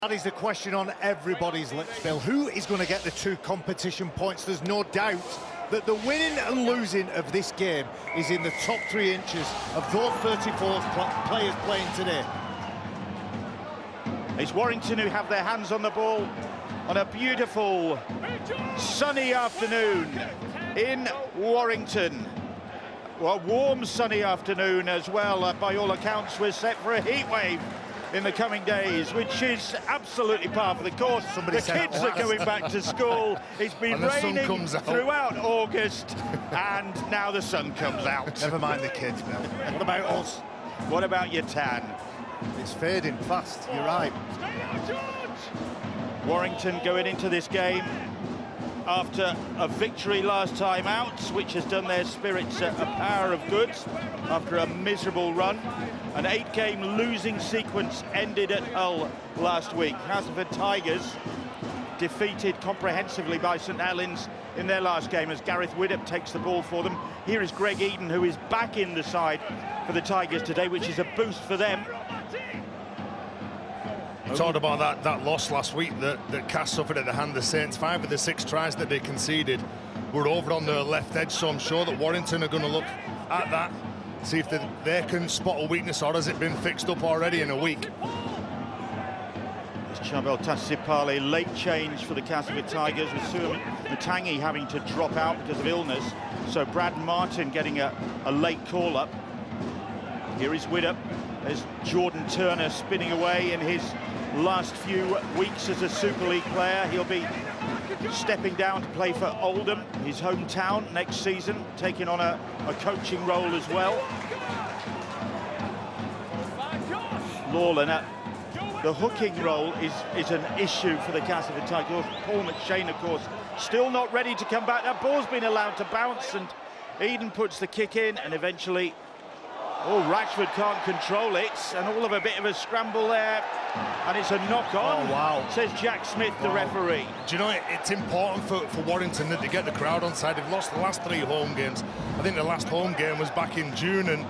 That is the question on everybody's lips, Bill. Who is going to get the 2 competition points? There's no doubt that the winning and losing of this game is in the top 3 inches of those 34 players playing today. It's Warrington who have their hands on the ball on a beautiful sunny afternoon in Warrington. Well, a warm sunny afternoon as well. By all accounts, we're set for a heat wave in the coming days, which is absolutely par for the course. The kids are going back to school. It's been raining throughout August, and now the sun comes out. Never mind the kids, Bill. What about us? What about your tan? It's fading fast, you're right. Warrington going into this game after a victory last time out, which has done their spirits a power of good after a miserable run. An 8-game losing sequence ended at Hull last week. Castleford Tigers defeated comprehensively by St Helens in their last game as Gareth Widdop takes the ball for them. Here is Greg Eaton, who is back in the side for the Tigers today, which is a boost for them. We talked about that loss last week that Cass suffered at the hand of the Saints. 5 of the 6 tries that they conceded were over on the left edge, so I'm sure that Warrington are going to look at that, see if they can spot a weakness, or has it been fixed up already in a week? It's Chabel Tassipale, late change for the Castleford Tigers, with Suam Mutangi having to drop out because of illness. So Brad Martin getting a late call-up. Here is Widdop. There's Jordan Turner spinning away in his last few weeks as a Super League player. He'll be stepping down to play for Oldham, his hometown, next season, taking on a coaching role as well. Lawler, the hooking role is an issue for the Castleford Tigers. Paul McShane, of course, still not ready to come back. That ball's been allowed to bounce, and Eden puts the kick in, and eventually, Ratchford can't control it, and all of a bit of a scramble there, and it's a knock-on, says Jack Smith, the referee. Do you know, it's important for Warrington that they get the crowd on side. They've lost the last 3 home games. I think the last home game was back in June, and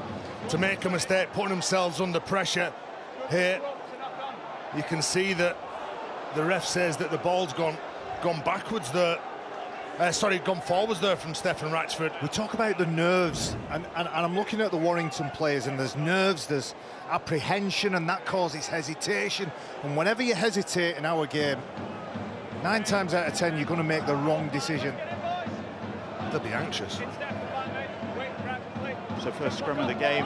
to make a mistake, putting themselves under pressure here, you can see that the ref says that the ball's gone backwards there. Gone forwards there from Stephen Ratchford. We talk about the nerves, and I'm looking at the Warrington players, and there's nerves, there's apprehension, and that causes hesitation. And whenever you hesitate in our game, 9 times out of 10, you're going to make the wrong decision. They'll be anxious. So first scrum of the game,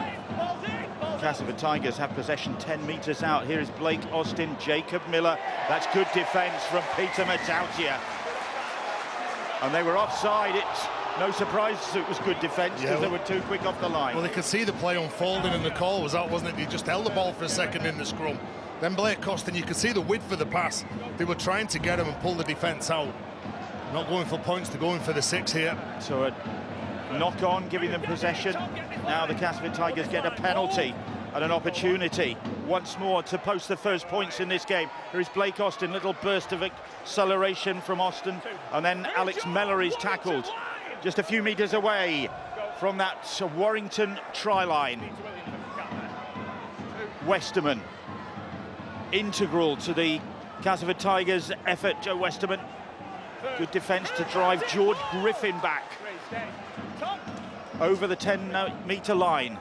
Castleford Tigers have possession 10 metres out. Here is Blake Austin, Jacob Miller. That's good defence from Peter Matautia. And they were offside. It's no surprise it was good defence, because they were too quick off the line. Well, they could see the play unfolding, and the call was out, wasn't it? They just held the ball for a second in the scrum. Then Blake Austin, you could see the width of the pass. They were trying to get him and pull the defence out. Not going for points, they're going for the 6 here. So a knock-on, giving them possession. Now the Castleford Tigers get a penalty and an opportunity once more to post the first points in this game. Here is Blake Austin, little burst of acceleration from Austin, and then Alex Mellery's tackled just a few metres away from that Warrington try line. Westerman, integral to the Castleford Tigers' effort. Joe Westerman, good defence to drive George Griffin back over the 10-metre line.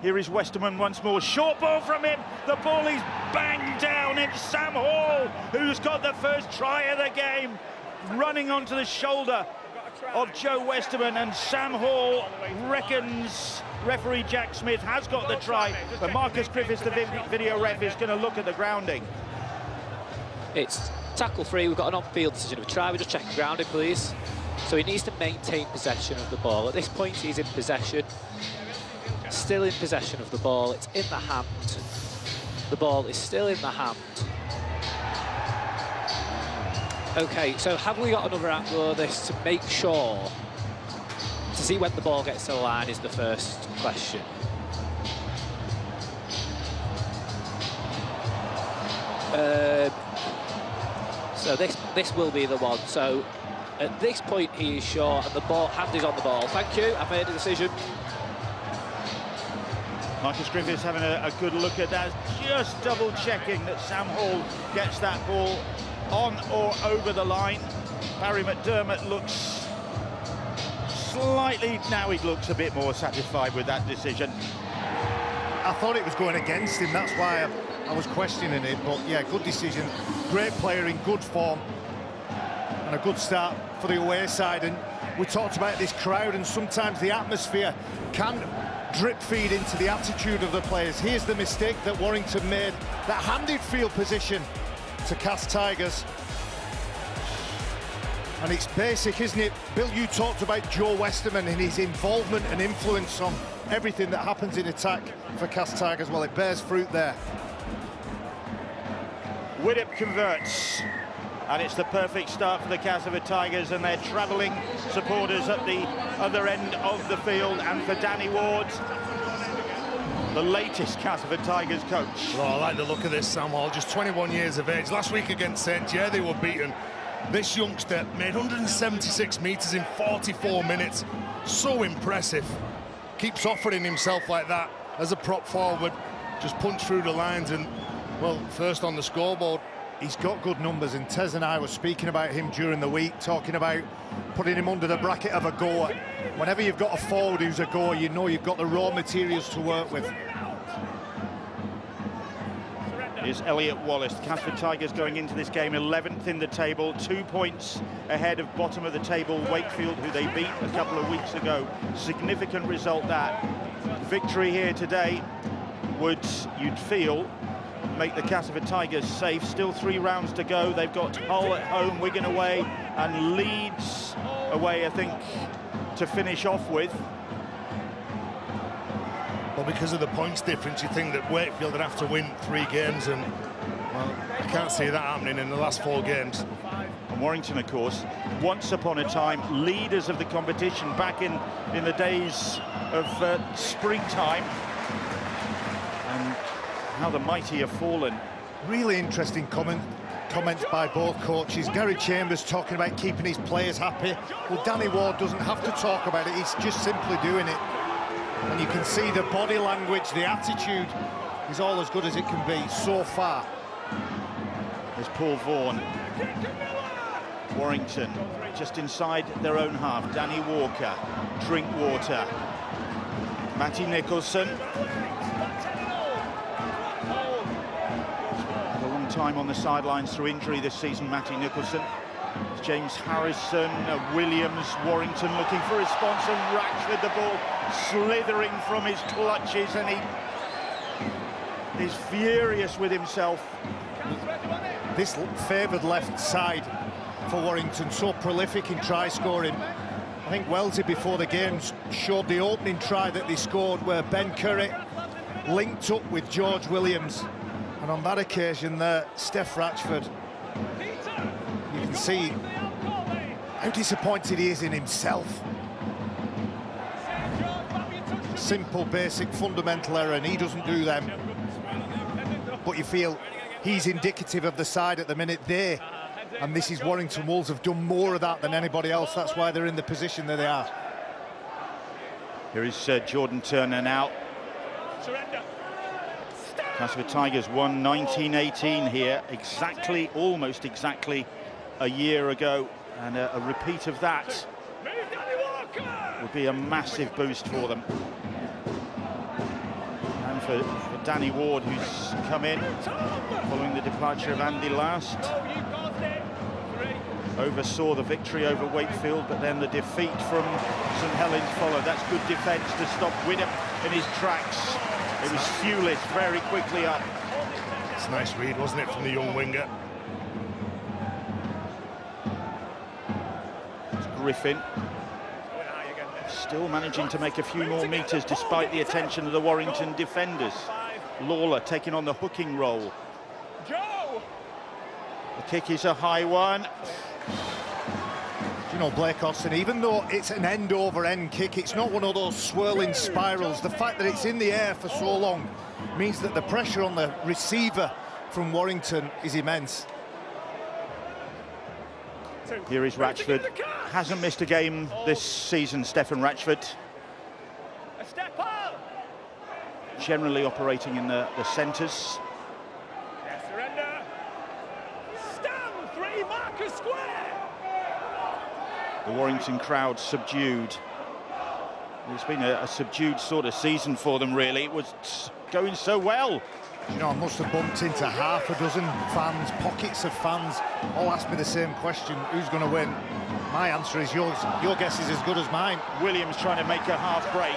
Here is Westerman once more, short ball from him, the ball is banged down. It's Sam Hall who's got the first try of the game, running onto the shoulder of Joe Westerman, and Sam Hall reckons referee Jack Smith has got the try, but Marcus Griffiths, the video ref, is going to look at the grounding. It's tackle free, we've got an on-field decision of a try. We're just checking grounding, please. So he needs to maintain possession of the ball. At this point he's in possession. Still in possession of the ball, it's in the hand. The ball is still in the hand. Okay, so have we got another angle of this to make sure? To see when the ball gets to the line is the first question. So this will be the one. So at this point he is short and the hand is on the ball. Thank you, I've made a decision. Marcus Griffiths having a good look at that, just double checking that Sam Hall gets that ball on or over the line. Barry McDermott looks slightly, now he looks a bit more satisfied with that decision. I thought it was going against him, that's why I was questioning it, but yeah, good decision. Great player in good form and a good start for the away side. And we talked about this crowd, and sometimes the atmosphere can drip feed into the attitude of the players. Here's the mistake that Warrington made, that handed field position to Cas Tigers. And it's basic, isn't it? Bill, you talked about Joe Westerman and his involvement and influence on everything that happens in attack for Cas Tigers. Well, it bears fruit there. Widdop converts, and it's the perfect start for the Castleford Tigers and their travelling supporters at the other end of the field. And for Danny Ward, the latest Castleford Tigers coach. Well, I like the look of this, Sam Hall, just 21 years of age. Last week against St. J, they were beaten. This youngster made 176 metres in 44 minutes. So impressive. Keeps offering himself like that as a prop forward. Just punch through the lines and, well, first on the scoreboard. He's got good numbers, and Tez and I were speaking about him during the week, talking about putting him under the bracket of a goer. Whenever you've got a forward who's a goer, you know you've got the raw materials to work with. Here's Elliot Wallace. Castleford Tigers going into this game 11th in the table, 2 points ahead of bottom of the table Wakefield, who they beat a couple of weeks ago. Significant result that. Victory here today would, you'd feel, make the Castleford Tigers safe. Still 3 rounds to go. They've got Hull at home, Wigan away, and Leeds away, I think, to finish off with. Well, because of the points difference, you think that Wakefield would have to win 3 games, and, well, I can't see that happening in the last 4 games. And Warrington, of course, once upon a time, leaders of the competition back in the days of springtime. And how the mighty have fallen. Really interesting comments by both coaches. Gary Chambers talking about keeping his players happy. Well, Danny Ward doesn't have to talk about it, he's just simply doing it. And you can see the body language, the attitude is all as good as it can be so far. There's Paul Vaughan. Warrington just inside their own half. Danny Walker, Drinkwater, Matty Nicholson. Had a long time on the sidelines through injury this season, Matty Nicholson. James Harrison, Williams, Warrington looking for a response, and Ratchford the ball slithering from his clutches, and he is furious with himself. This favoured left side for Warrington, so prolific in try scoring. I think Wellesley before the game showed the opening try that they scored where Ben Curry linked up with George Williams, and on that occasion there, Steph Ratchford, you can see how disappointed he is in himself. Simple, basic, fundamental error, and he doesn't do them. But you feel he's indicative of the side at the minute. And this is Warrington Wolves, have done more of that than anybody else. That's why they're in the position that they are. Here is Jordan Turner now. Castleford Tigers won 1918 here, almost exactly a year ago, and a repeat of that would be a massive boost for them. And for Danny Ward, who's come in following the departure of Andy Last. Oversaw the victory over Wakefield, but then the defeat from St Helens followed. That's good defence to stop Widdop in his tracks. It was Hewlett very quickly up. It's a nice read, wasn't it, from the young winger? It's Griffin. Still managing to make a few more metres despite the attention of the Warrington defenders. Lawler taking on the hooking role. The kick is a high one. You know, Blake Austin, even though it's an end-over-end kick, it's not one of those swirling spirals. The fact that it's in the air for so long means that the pressure on the receiver from Warrington is immense. Here is Ratchford. Hasn't missed a game this season, Stefan Ratchford. generally operating in the centres. Surrender. Stand 3, marker square. The Warrington crowd subdued. It's been a subdued sort of season for them, really. It was going so well. You know, I must have bumped into half a dozen fans, pockets of fans, all ask me the same question, who's going to win? My answer is yours. Your guess is as good as mine. Williams trying to make a half break.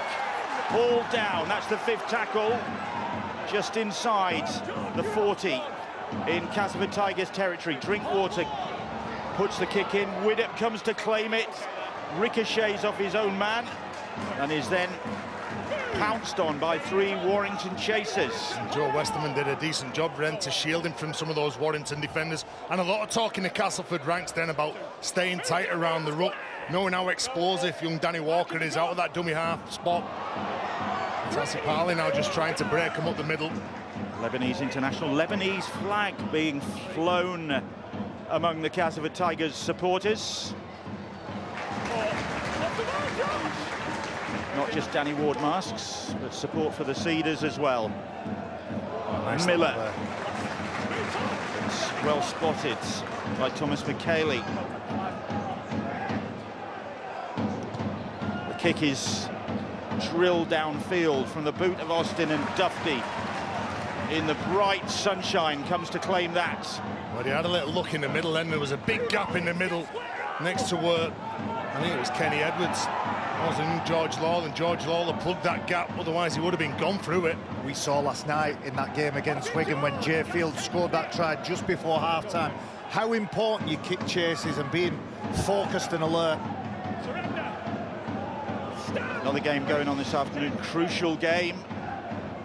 All down, that's the 5th tackle. Just inside the 40 in Castleford Tigers territory. Drinkwater puts the kick in. Widdop comes to claim it. Ricochets off his own man and is then pounced on by 3 Warrington chasers. And Joe Westerman did a decent job then to shield him from some of those Warrington defenders. And a lot of talk in the Castleford ranks then about staying tight around the ruck, knowing how explosive young Danny Walker is out of that dummy half spot. Tassipali now just trying to break him up the middle. Lebanese international, Lebanese flag being flown among the Castleford Tigers supporters. Not just Danny Ward masks, but support for the Cedars as well. Oh, nice Miller. It's well spotted by Thomas McKaylee. The kick is drilled downfield from the boot of Austin, and Dufty in the bright sunshine comes to claim that. Well, he had a little look in the middle, then there was a big gap in the middle next to I think it was Kenny Edwards. It wasn't George Lawler, and George Lawler plugged that gap, otherwise he would have been gone through it. We saw last night in that game against Wigan when Jay Field scored that try just before half-time, how important your kick chases and being focused and alert. Another game going on this afternoon, crucial game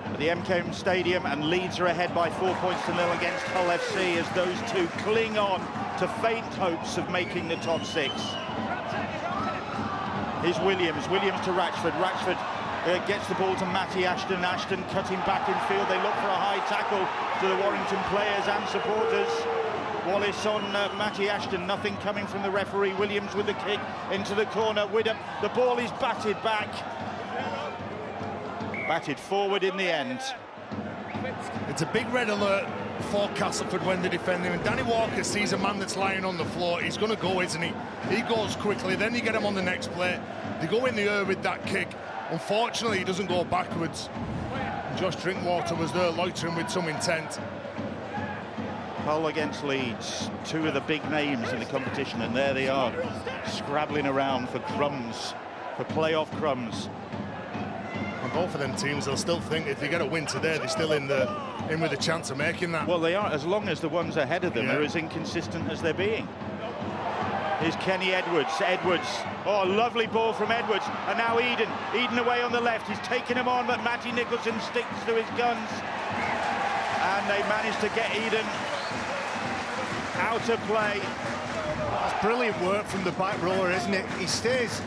at the MKM Stadium, and Leeds are ahead by 4 points to 0 against Hull FC as those two cling on to faint hopes of making the top 6. Here's Williams to Ratchford. Ratchford gets the ball to Matty Ashton. Ashton cutting back in field. They look for a high tackle to the Warrington players and supporters. Wallace on Matty Ashton. Nothing coming from the referee. Williams with the kick into the corner. Widdop. The ball is batted back. Batted forward in the end. It's a big red alert for Castleford when they're defending, and Danny Walker sees a man that's lying on the floor. He's going to go, isn't he? He goes quickly, then you get him on the next play. They go in the air with that kick. Unfortunately, he doesn't go backwards. Josh Drinkwater was there loitering with some intent. Hull against Leeds, 2 of the big names in the competition, and there they are, scrabbling around for crumbs, for playoff crumbs. And both of them teams, they'll still think if they get a win today, they're still in with a chance of making that. Well, they are, as long as the ones ahead of them are as inconsistent as they're being. Here's Kenny Edwards. Oh, lovely ball from Edwards. And now Eden away on the left. He's taken him on, but Matty Nicholson sticks to his guns. And they manage to get Eden out of play. That's brilliant work from the back rower, isn't it? He stays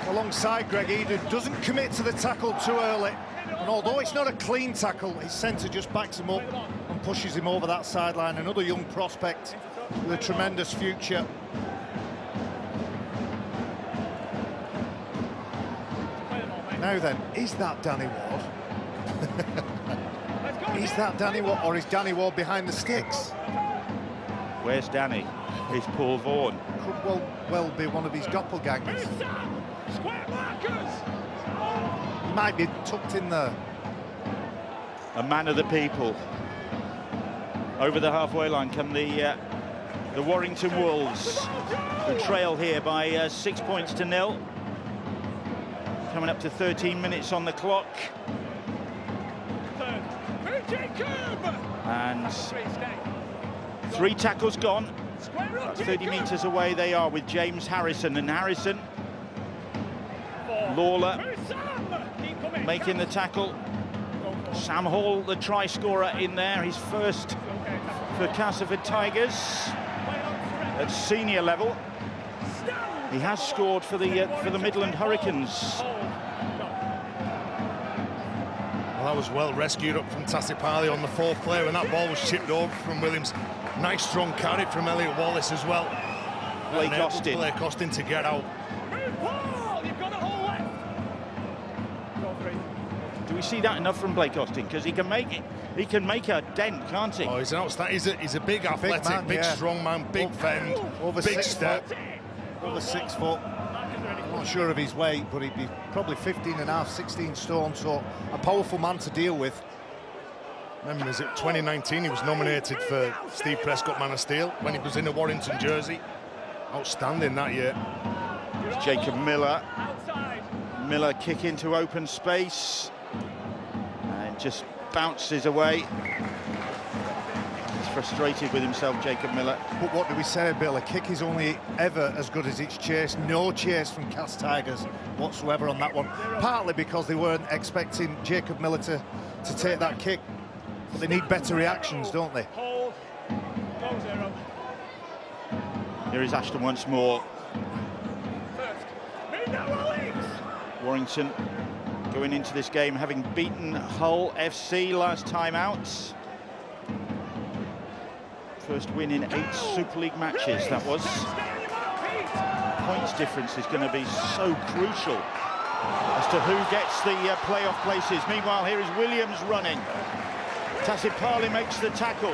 alongside Greg Eden, doesn't commit to the tackle too early. And although it's not a clean tackle, his centre just backs him up and pushes him over that sideline. Another young prospect with a tremendous future. Now then, is that Danny Ward? Is that Danny Ward, or is Danny Ward behind the sticks? Where's Danny? Here's Paul Vaughan. Could well be one of his doppelgangers. He might be tucked in there. A man of the people. Over the halfway line come the Warrington Wolves, who trail here by 6 points to 0. Coming up to 13 minutes on the clock. And 3 tackles gone. About 30 metres away they are with James Harrison. And Harrison, Lawler making the tackle. Sam Hall, the try scorer, in there. His first for Castleford Tigers at senior level. He has scored for the Midland Hurricanes. Well, that was well rescued up from Tassipali on the 4th play when that ball was chipped over from Williams. Nice strong carry from Elliot Wallace as well. Blake Austin. Blake Austin to get out. Do we see that enough from Blake Austin? Because he can make it. He can make a dent, can't he? Oh, he's an outstanding. He's a big athletic, big strong man, big fend, over big 6 step. foot. Over 6 foot. I'm not sure of his weight, but he'd be probably 15 and a half, 16 stone. So a powerful man to deal with. Remember, was it 2019? He was nominated for Steve Prescott Man of Steel when he was in a Warrington jersey. Outstanding that year. It's Jacob Miller. Miller kick into open space and just bounces away. He's frustrated with himself, Jacob Miller. But what do we say, Bill? A kick is only ever as good as its chase. No chase from Cast Tigers whatsoever on that one. Partly because they weren't expecting Jacob Miller to take that kick. But they need better reactions, don't they? Here is Ashton once more. Warrington going into this game having beaten Hull FC last time out. First win in 8 Super League matches, that was. Points difference is going to be so crucial as to who gets the playoff places. Meanwhile, here is Williams running. Tassipali makes the tackle.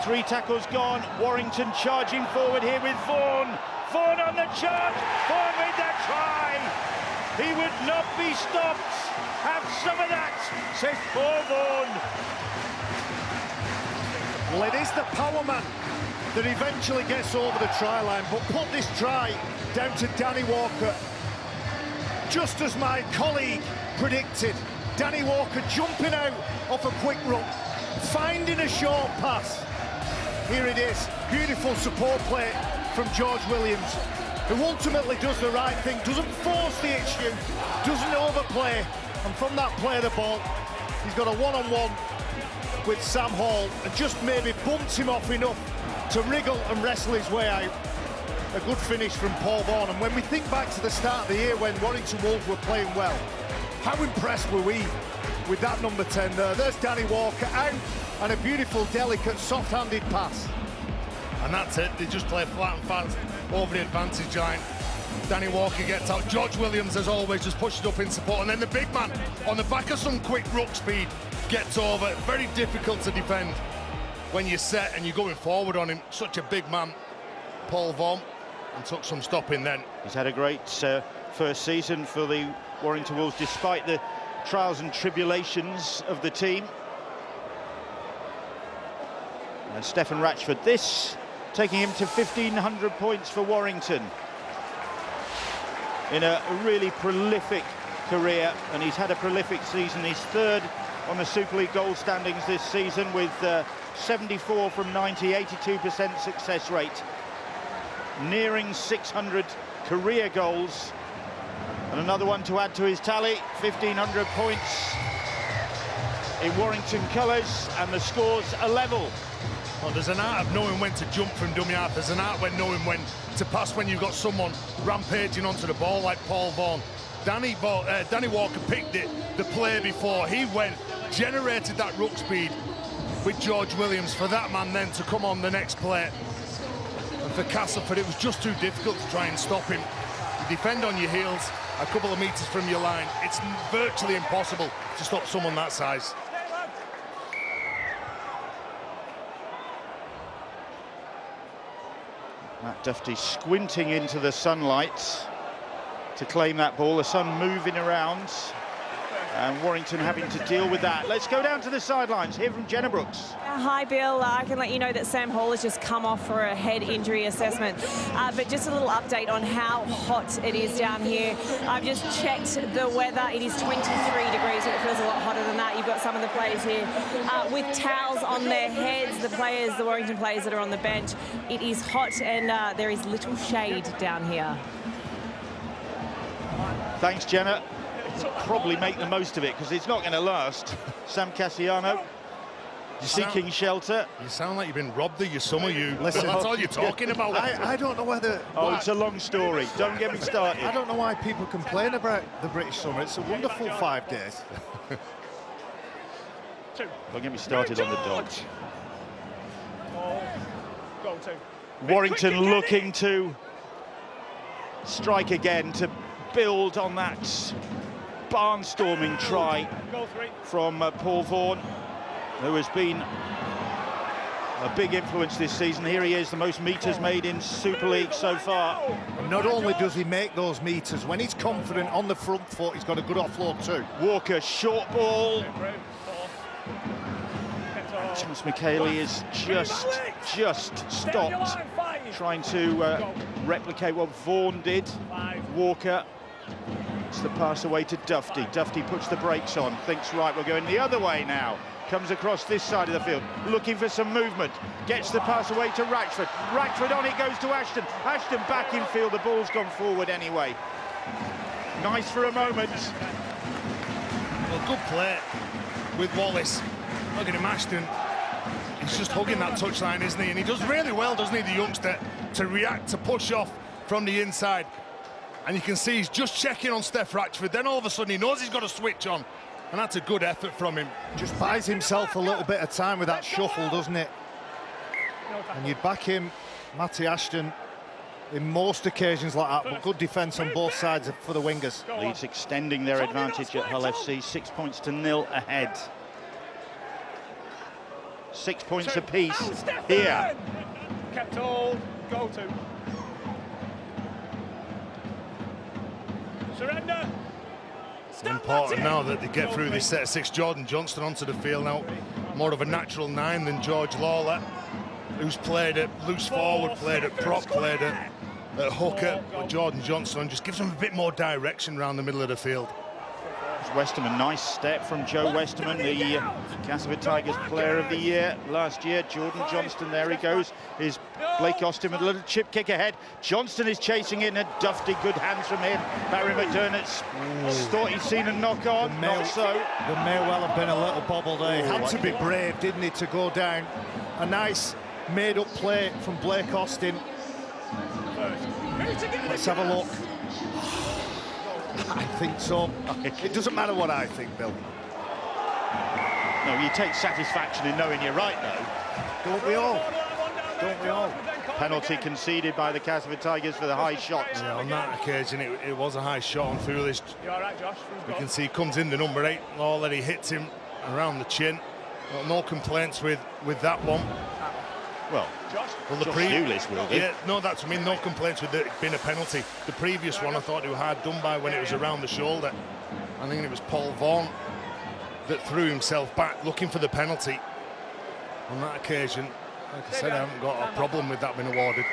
3 tackles gone. Warrington charging forward here with Vaughan. Vaughan on the charge. Vaughan with the try. He would not be stopped. Have some of that, says poor Vaughan. Well, it is the power man that eventually gets over the try line, but put this try down to Danny Walker. Just as my colleague predicted, Danny Walker jumping out off a quick run, finding a short pass. Here it is, beautiful support play from George Williams, who ultimately does the right thing, doesn't force the issue, doesn't overplay, and from that play the ball, he's got a one-on-one with Sam Hall and just maybe bumps him off enough to wriggle and wrestle his way out. A good finish from Paul Vaughan. And when we think back to the start of the year when Warrington Wolves were playing well, how impressed were we with that number 10 there? There's Danny Walker out and a beautiful, delicate, soft-handed pass. And that's it, they just play flat and fast over the advantage line. Danny Walker gets out, George Williams as always just pushes up in support, and then the big man on the back of some quick ruck speed gets over. Very difficult to defend when you're set and you're going forward on him. Such a big man, Paul Vaughan, and took some stopping then. He's had a great first season for the Warrington Wolves despite the trials and tribulations of the team. And Stefan Ratchford, this taking him to 1,500 points for Warrington in a really prolific career, and he's had a prolific season. He's 3rd on the Super League goal standings this season with 74 from 90, 82% success rate, nearing 600 career goals, and another one to add to his tally. 1,500 points in Warrington colours, and the score's a level. Well, there's an art of knowing when to jump from dummy half. There's an art when knowing when to pass when you've got someone rampaging onto the ball like Paul Vaughan. Danny Walker picked the play before. He went, generated that ruck speed with George Williams for that man then to come on the next play. And for Castleford, it was just too difficult to try and stop him. You defend on your heels, a couple of metres from your line. It's virtually impossible to stop someone that size. Matt Duffy squinting into the sunlight to claim that ball. The sun moving around, and Warrington having to deal with that. Let's go down to the sidelines, hear from Jenna Brooks. Hi, Bill. I can let you know that Sam Hall has just come off for a head injury assessment. But just a little update on how hot it is down here. I've just checked the weather. It is 23 degrees, so it feels a lot hotter than that. You've got some of the players here with towels on their heads, the Warrington players that are on the bench. It is hot, and there is little shade down here. Thanks, Jenna. Probably make the most of it, because it's not going to last. Sam Cassiano seeking shelter. You sound like you've been robbed of your summer, you. Listen, that's all you're talking about. I don't know whether... Oh, it's a long story. Don't get me started. I don't know why people complain about the British summer. It's a wonderful 5 days. Don't get me started on the Dogs. Warrington looking to strike again, to build on that barnstorming try from Paul Vaughan, who has been a big influence this season. Here he is, the most metres made in Super League so far. And not only does he make those metres, when he's confident on the front foot, he's got a good offload too. Walker, short ball. Thomas McHaley is just stopped trying to replicate what Vaughan did. Walker, it's the pass away to Dufty. Dufty puts the brakes on, thinks, right, we're going the other way now. Comes across this side of the field, looking for some movement. Gets the pass away to Ratchford. Ratchford on it goes to Ashton. Ashton back in field, the ball's gone forward anyway. Nice for a moment. Well, good play with Wallace. Look at him, Ashton. He's just hugging that touchline, isn't he? And he does really well, doesn't he, the youngster, to react, to push off from the inside. And you can see he's just checking on Steph Ratchford. Then all of a sudden he knows he's got to switch on. And that's a good effort from him. Just buys himself a little bit of time with that shuffle, doesn't it? And you'd back him, Matty Ashton, in most occasions like that, but good defence on both sides for the wingers. Leeds extending their advantage at Hull FC, 6 points to 0 ahead. 6 points apiece here. Kept hold, go to. Surrender. Important now that they get through this set of 6. Jordan Johnston onto the field now, more of a natural 9 than George Lawler, who's played at loose forward, played at prop, played at hooker. But Jordan Johnston just gives them a bit more direction around the middle of the field. Westerman, nice step from Joe Westerman, the Castleford Tigers Player of the Year last year. Jordan Johnston, there he goes, is Blake Austin with a little chip kick ahead. Johnston is chasing in, and Dufty, good hands from him. Barry McDermott's thought he'd seen a knock on, not so. There may well have been a little bobble there. He had to be brave, didn't he, to go down. A nice made-up play from Blake Austin. Let's have a look. I think so. It doesn't matter what I think, Bill. No, you take satisfaction in knowing you're right, though. Don't we all? Don't we all? Penalty conceded by the Castleford Tigers for the high shot. Yeah, on that occasion, it was a high shot on Foolish. You all right, Josh? You can see he comes in the number 8. Lawler, he hits him around the chin. Well, no complaints with that one. Well, the previous will do. Yeah, no, that's, I mean, no complaints with it being a penalty. The previous one I thought it was hard done by when it was around the shoulder. I think it was Paul Vaughan that threw himself back looking for the penalty. On that occasion, like I said, I haven't got a problem with that being awarded.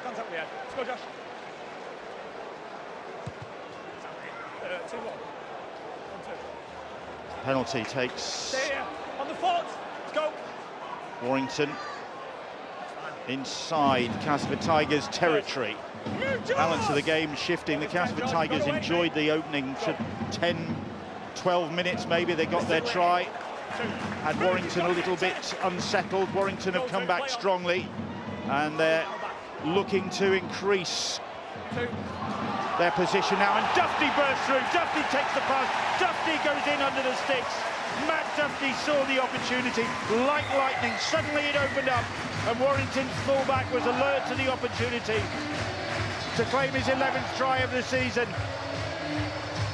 Contact the head. Let's go, Josh. 2-1. 1-2. Penalty takes Stay here. On the foot. Let's go. Warrington inside Castleford Tigers territory. Balance of the game shifting. The Castleford Tigers enjoyed the opening to 10, 12 minutes maybe. They got their try. Had Warrington a little bit unsettled. Warrington have come back strongly, and they're looking to increase their position now. And Dufty bursts through. Dufty takes the pass. Dufty goes in under the sticks. Matt Dufty saw the opportunity like lightning. Suddenly it opened up, and Warrington's fullback was alert to the opportunity to claim his 11th try of the season.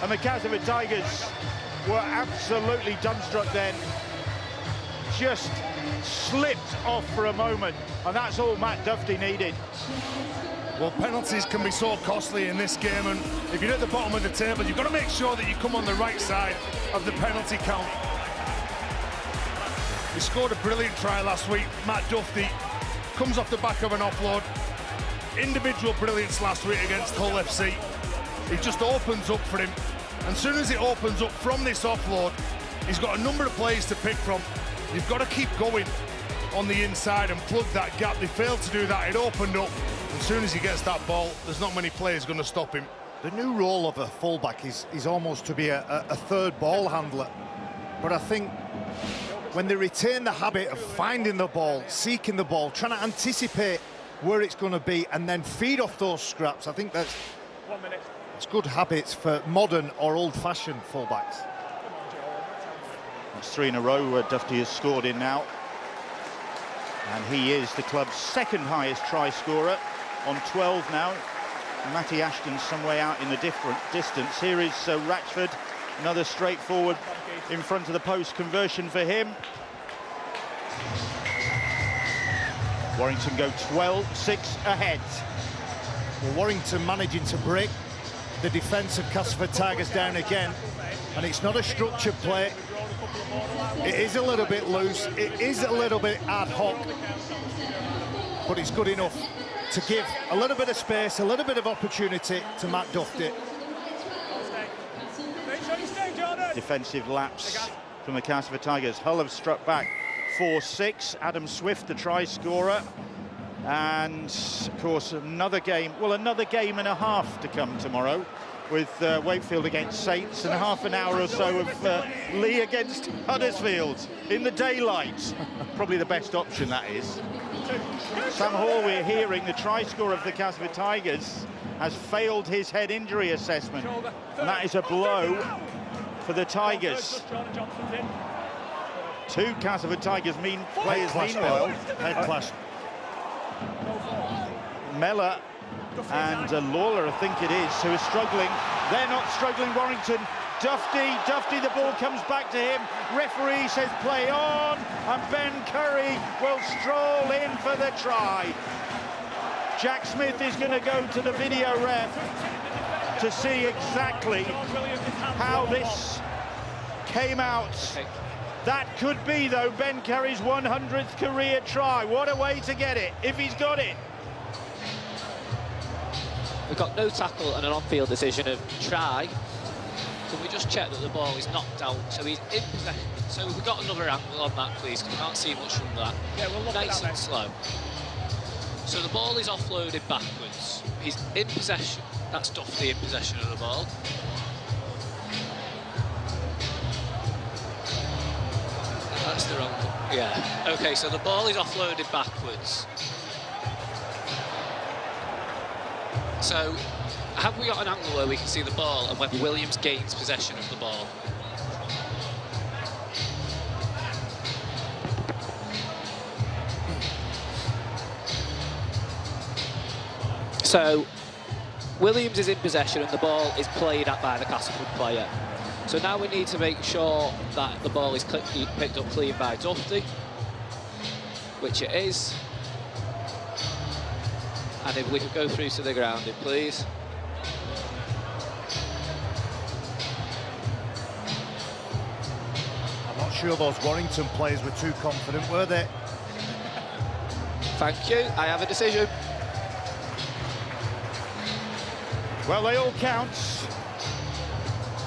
And the Castleford Tigers were absolutely dumbstruck then. Just slipped off for a moment, and that's all Matt Dufty needed. Well, penalties can be so costly in this game, and if you're at the bottom of the table, you've got to make sure that you come on the right side of the penalty count. He scored a brilliant try last week. Matt Dufty comes off the back of an offload. Individual brilliance last week against Hull FC. It just opens up for him. And as soon as it opens up from this offload, he's got a number of players to pick from. You've got to keep going on the inside and plug that gap. They failed to do that. It opened up. As soon as he gets that ball, there's not many players going to stop him. The new role of a fullback is almost to be a third ball handler. But I think when they retain the habit of finding the ball, seeking the ball, trying to anticipate where it's going to be and then feed off those scraps, I think that's good habits for modern or old-fashioned fullbacks. That's 3 in a row where Dufty has scored in now. And he is the club's second highest try scorer on 12 now. Matty Ashton's some way out in the different distance. Here is Ratchford Another straightforward in front of the post conversion for him. Warrington go 12-6 ahead. Well, Warrington managing to break the defence of Castleford Tigers down again, and it's not a structured play. It is a little bit loose, it is a little bit ad hoc, but it's good enough to give a little bit of space, a little bit of opportunity to Matt Duffy. Defensive lapse from the Castleford Tigers. Hull have struck back 4-6. Adam Swift, the try scorer. And, of course, another game and a half to come tomorrow with Wakefield against Saints and half an hour or so of Lee against Huddersfield in the daylight. Probably the best option, that is. Sam Hall, we're hearing, the try scorer of the Castleford Tigers, has failed his head injury assessment. And that is a blow for the Tigers. Two Castleford Tigers players meanwhile. Head clash. Mellor and Lawler, I think it is, who is struggling. They're not struggling, Warrington. Duffy, the ball comes back to him. Referee says play on, and Ben Curry will stroll in for the try. Jack Smith is going to go to the video ref to see exactly how this came out. That could be, though, Ben Curry's 100th career try. What a way to get it, if he's got it. We've got no tackle and an on-field decision of try. Can we just check that the ball is knocked out? So he's in possession. So we've got another angle on that, please, because we can't see much from that. Yeah, we'll look nice at that and slow. So the ball is offloaded backwards. He's in possession. That's Duffy in possession of the ball. That's the wrong... Yeah. OK, so the ball is offloaded backwards. So, have we got an angle where we can see the ball and when Williams gains possession of the ball? So, Williams is in possession and the ball is played at by the Castleford player. So now we need to make sure that the ball is picked up clean by Duffy, which it is. And if we could go through to the grounding, please. I'm not sure those Warrington players were too confident, were they? Thank you. I have a decision. Well, they all count.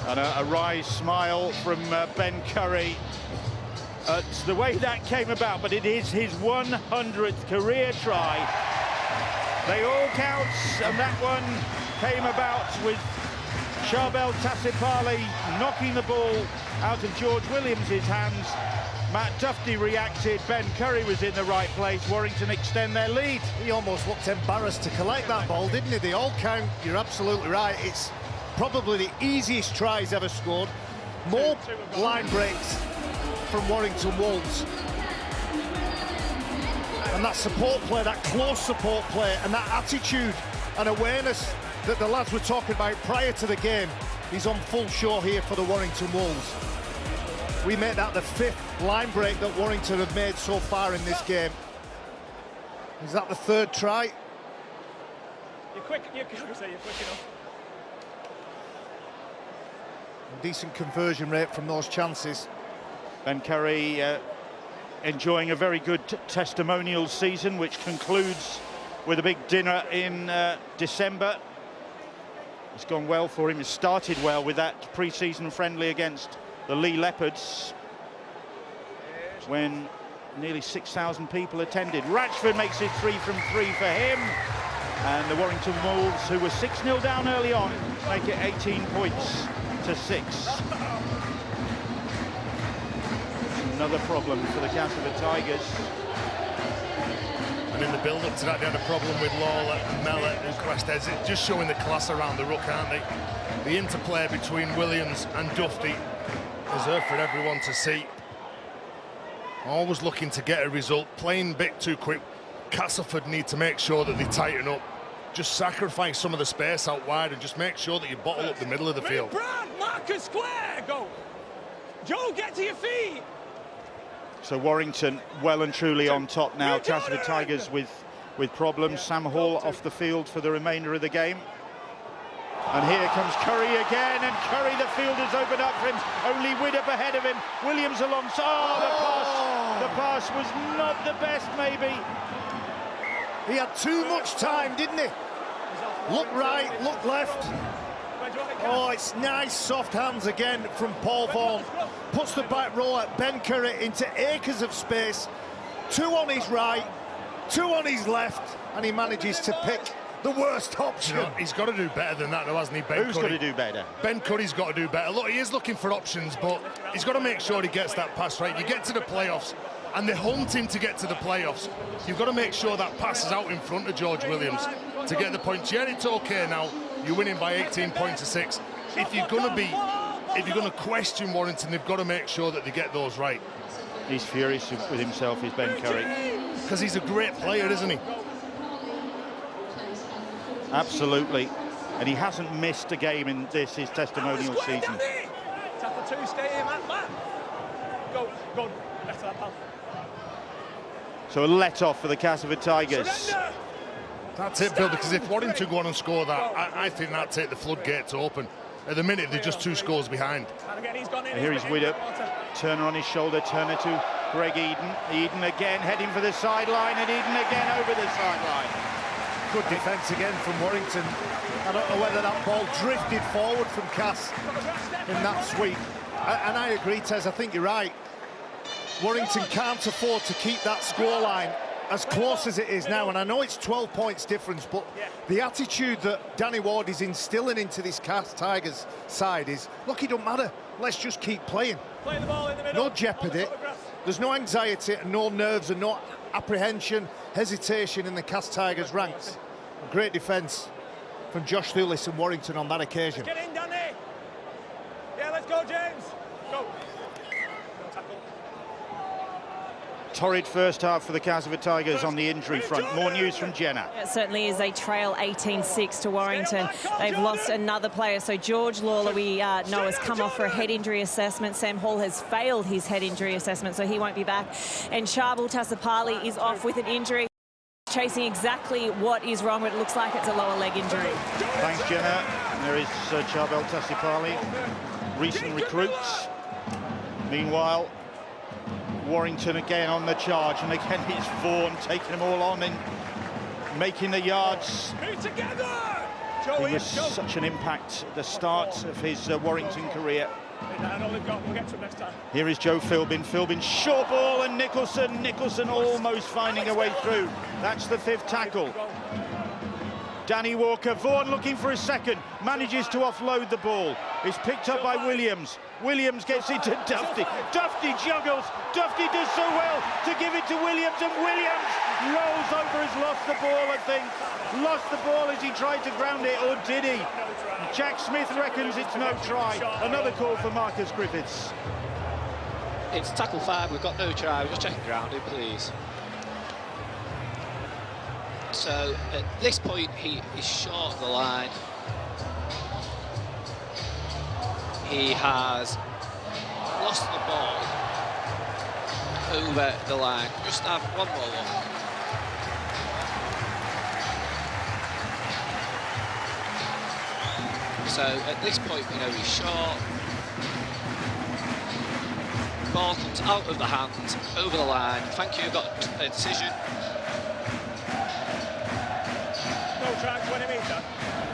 And a wry smile from Ben Curry. It's the way that came about, but it is his 100th career try. They all count, and that one came about with Charbel Tassipali knocking the ball out of George Williams' hands. Matt Duffy reacted, Ben Curry was in the right place. Warrington extend their lead. He almost looked embarrassed to collect that ball, didn't he? They all count, you're absolutely right. It's probably the easiest try he's ever scored. More line breaks from Warrington Wolves. And that support play, that close support play, and that attitude and awareness that the lads were talking about prior to the game, he's on full show here for the Warrington Wolves. We made that the 5th line break that Warrington have made so far in this game. Is that the 3rd try? You're quick enough. A decent conversion rate from those chances. Ben Curry enjoying a very good testimonial season, which concludes with a big dinner in December. It's gone well for him. It started well with that pre-season friendly against the Lee Leopards, when nearly 6,000 people attended. Ratchford makes it 3 from 3 for him, and the Warrington Wolves, who were 6-0 down early on, make it 18 points to 6. Another problem for the Castleford Tigers. And in the build-up to that, they had a problem with Lawler, Mellor and Questes. It's just showing the class around the ruck, aren't they? The interplay between Williams and Duffy is there for everyone to see. Always looking to get a result, playing a bit too quick. Castleford need to make sure that they tighten up. Just sacrifice some of the space out wide and just make sure that you bottle up the middle of the field. Marcus, square, go. Joe, get to your feet. So Warrington well and truly on top now. Castleford Tigers with problems. Sam Hall off the field for the remainder of the game. And here comes Curry again, and Curry, the field has opened up for him. Only Widdop ahead of him. Williams alongside. Oh, the pass was not the best, maybe. He had too much time, didn't he? Look right, look left. Oh, it's nice soft hands again from Paul Vaughan. Puts the back rower, Ben Curry, into acres of space. 2 on his right, 2 on his left, and he manages to pick the worst option. No, he's got to do better than that, though, hasn't he, Ben Who's Curry? got to do better? Ben Curry's got to do better. Look, he is looking for options, but he's got to make sure he gets that pass right. You get to the playoffs, and they're hunting to get to the playoffs. You've got to make sure that pass is out in front of George Williams to get the points. Yeah, it's okay now. You're winning by 18 points to 6. If you're going to question Warrington, they've got to make sure that they get those right. He's furious with himself, is Ben Curry. Because he's a great player, isn't he? Absolutely. And he hasn't missed a game in his testimonial season. Tackle 2, stay here, man. Go. Left to that pal. So a let-off for the Castleford Tigers. Surrender. That's it, Bill, because if Warrington go on and score that, I think that'd take the floodgates open. At the minute, they're just 2 scores behind. And again, he's gone in. And here is Widdop. Turner on his shoulder, Turner to Greg Eden. Eden again heading for the sideline, and Eden again over the sideline. Good defence again from Warrington. I don't know whether that ball drifted forward from Cass in that sweep. And I agree, Tez, I think you're right. Warrington can't afford to keep that scoreline as close as it is now, and I know it's 12 points difference, but the attitude that Danny Ward is instilling into this Tigers side is, look, it don't matter, let's just keep playing. Play the ball in the middle. No jeopardy, there's no anxiety and no nerves and no apprehension, hesitation in the Tigers ranks. Great defence from Josh Thulis and Warrington on that occasion. Get in, Danny. Yeah, let's go, James. Go. Torrid first half for the Castleford Tigers on the injury front. More news from Jenna. It certainly is. They trail 18-6 to Warrington. They've lost another player. So George Lawler, we know, has come off for a head injury assessment. Sam Hall has failed his head injury assessment, so he won't be back. And Charbel Tassapali is off with an injury. Chasing exactly what is wrong, but it looks like it's a lower leg injury. Thanks, Jenna. And there is Charbel Tassapali, recent recruits. Meanwhile, Warrington again on the charge, and again it's Vaughan taking them all on and making the yards. He was such an impact at the start of his Warrington career. We'll get to him next time. Here is Joe Philbin. Philbin, short ball, and Nicholson almost finding a way through. That's the 5th tackle. Danny Walker, Vaughan looking for a second, manages to offload the ball. It's picked up by Williams. Williams gets it to Dufty. Dufty juggles. Dufty does so well to give it to Williams, and Williams rolls over, has lost the ball, I think. Lost the ball as he tried to ground it, or did he? Jack Smith reckons it's no try. Another call for Marcus Griffiths. It's tackle 5, we've got no try, we're just checking grounding, please. So at this point he is short of the line. He has lost the ball over the line. Just have one more look. So at this point we know he's short. Ball comes out of the hand, over the line. Thank you, got a decision.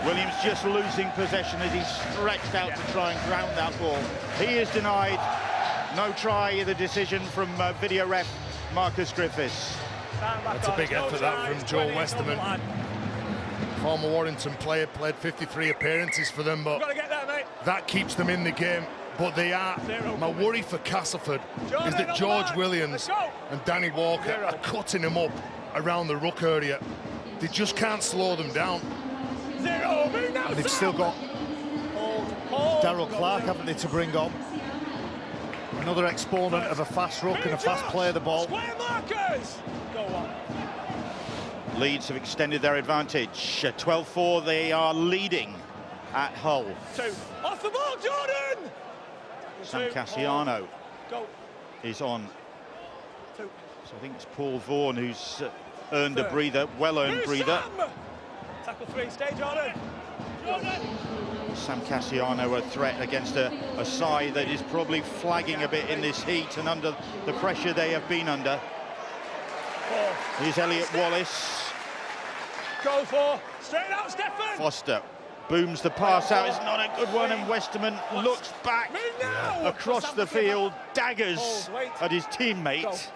Williams just losing possession as he's stretched out to try and ground that ball. He is denied. No try, the decision from video ref Marcus Griffiths. That's a big effort, that, from Joe Westerman. Former Warrington player, played 53 appearances for them, but that keeps them in the game. But they are, my worry for Castleford is that George Williams and Danny Walker are cutting them up around the ruck area. They just can't slow them down. And they've still got Darryl Clark, haven't they, to bring on. Another exponent of a fast ruck and a fast play of the ball. Leeds have extended their advantage. 12-4, they are leading at Hull. 2. Off the ball, Jordan! Sam 2. Cassiano Go. is on. 2. So I think it's Paul Vaughan who's earned a breather, well-earned breather. Sam. Tackle 3, stay Jordan. Sam Cassiano a threat against a side that is probably flagging a bit in this heat and under the pressure they have been under. 4. Here's Elliot Wallace. Go 4. Straight out, Stefan. Foster booms the pass out. It's not a good one, and Westerman looks back across the field, daggers at his teammate,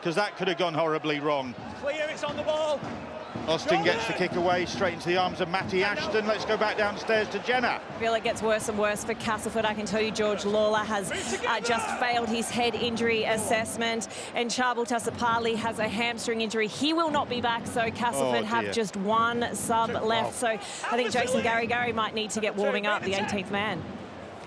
because that could have gone horribly wrong. Clear, it's on the ball. Austin gets the kick away straight into the arms of Matty Ashton. Let's go back downstairs to Jenna. I feel it gets worse and worse for Castleford. I can tell you George Lawler has just failed his head injury assessment, and Charbel Tassapali has a hamstring injury. He will not be back, so Castleford have just one sub left. So I think Jason Gary might need to get warming up, the 18th man.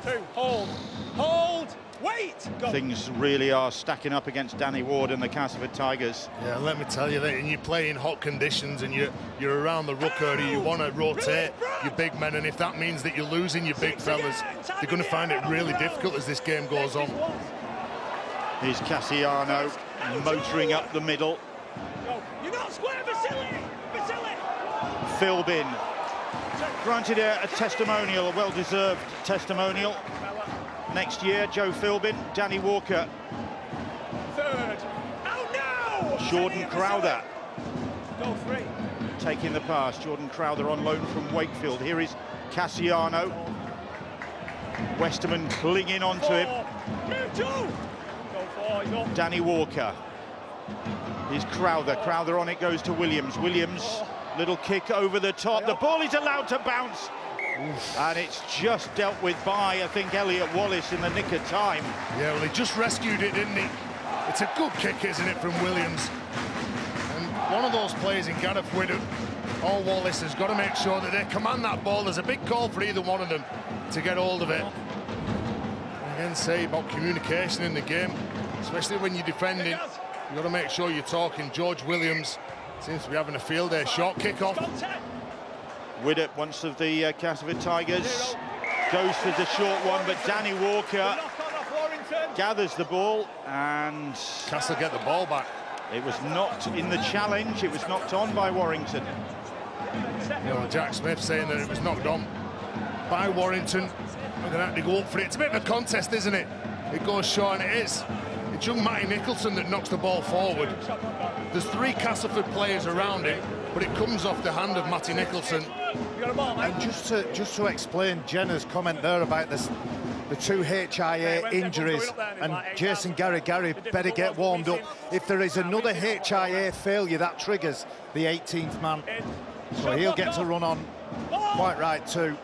2. Hold, wait. Go. Things really are stacking up against Danny Ward and the Castleford Tigers. Yeah, let me tell you that, and you play in hot conditions and you're around the ruck area, you want to rotate your big men, and if that means that you're losing your big fellas, they're going to find it really difficult as this game goes on. Here's Cassiano motoring up the middle. Go. You're not square, Vasily. Philbin granted a testimonial, a well-deserved testimonial. Next year, Joe Philbin, Danny Walker. 3rd. Out now! Jordan Crowther. Go 3. Taking the pass. Jordan Crowther on loan from Wakefield. Here is Cassiano. Westerman clinging onto him. Move 2. Go 4. He's up. Danny Walker. Here's Crowther. Crowther on it goes to Williams. Williams, little kick over the top. The ball is allowed to bounce. And it's just dealt with by, I think, Elliot Wallace in the nick of time. Yeah, well, he just rescued it, didn't he? It's a good kick, isn't it, from Williams? And one of those players in Gareth Widdop or Wallace has got to make sure that they command that ball. There's a big call for either one of them to get hold of it. Again, say about communication in the game, especially when you're defending. You've got to make sure you're talking. George Williams seems to be having a field day. Short kick-off. Widdop, once of the Castleford Tigers, goes for the short one, but Danny Walker gathers the ball, and Castle get the ball back. It was knocked in the challenge. It was knocked on by Warrington. You know, Jack Smith saying that it was knocked on by Warrington. They're going to have to go up for it. It's a bit of a contest, isn't it? It goes short, and it is. It's young Matty Nicholson that knocks the ball forward. There's 3 Castleford players around him, but it comes off the hand of Matty Nicholson. And just to explain Jenna's comment there about this, the 2 HIA injuries, and Jason Gary better get warmed up. If there is another HIA failure, that triggers the 18th man. So he'll get to run on quite right too.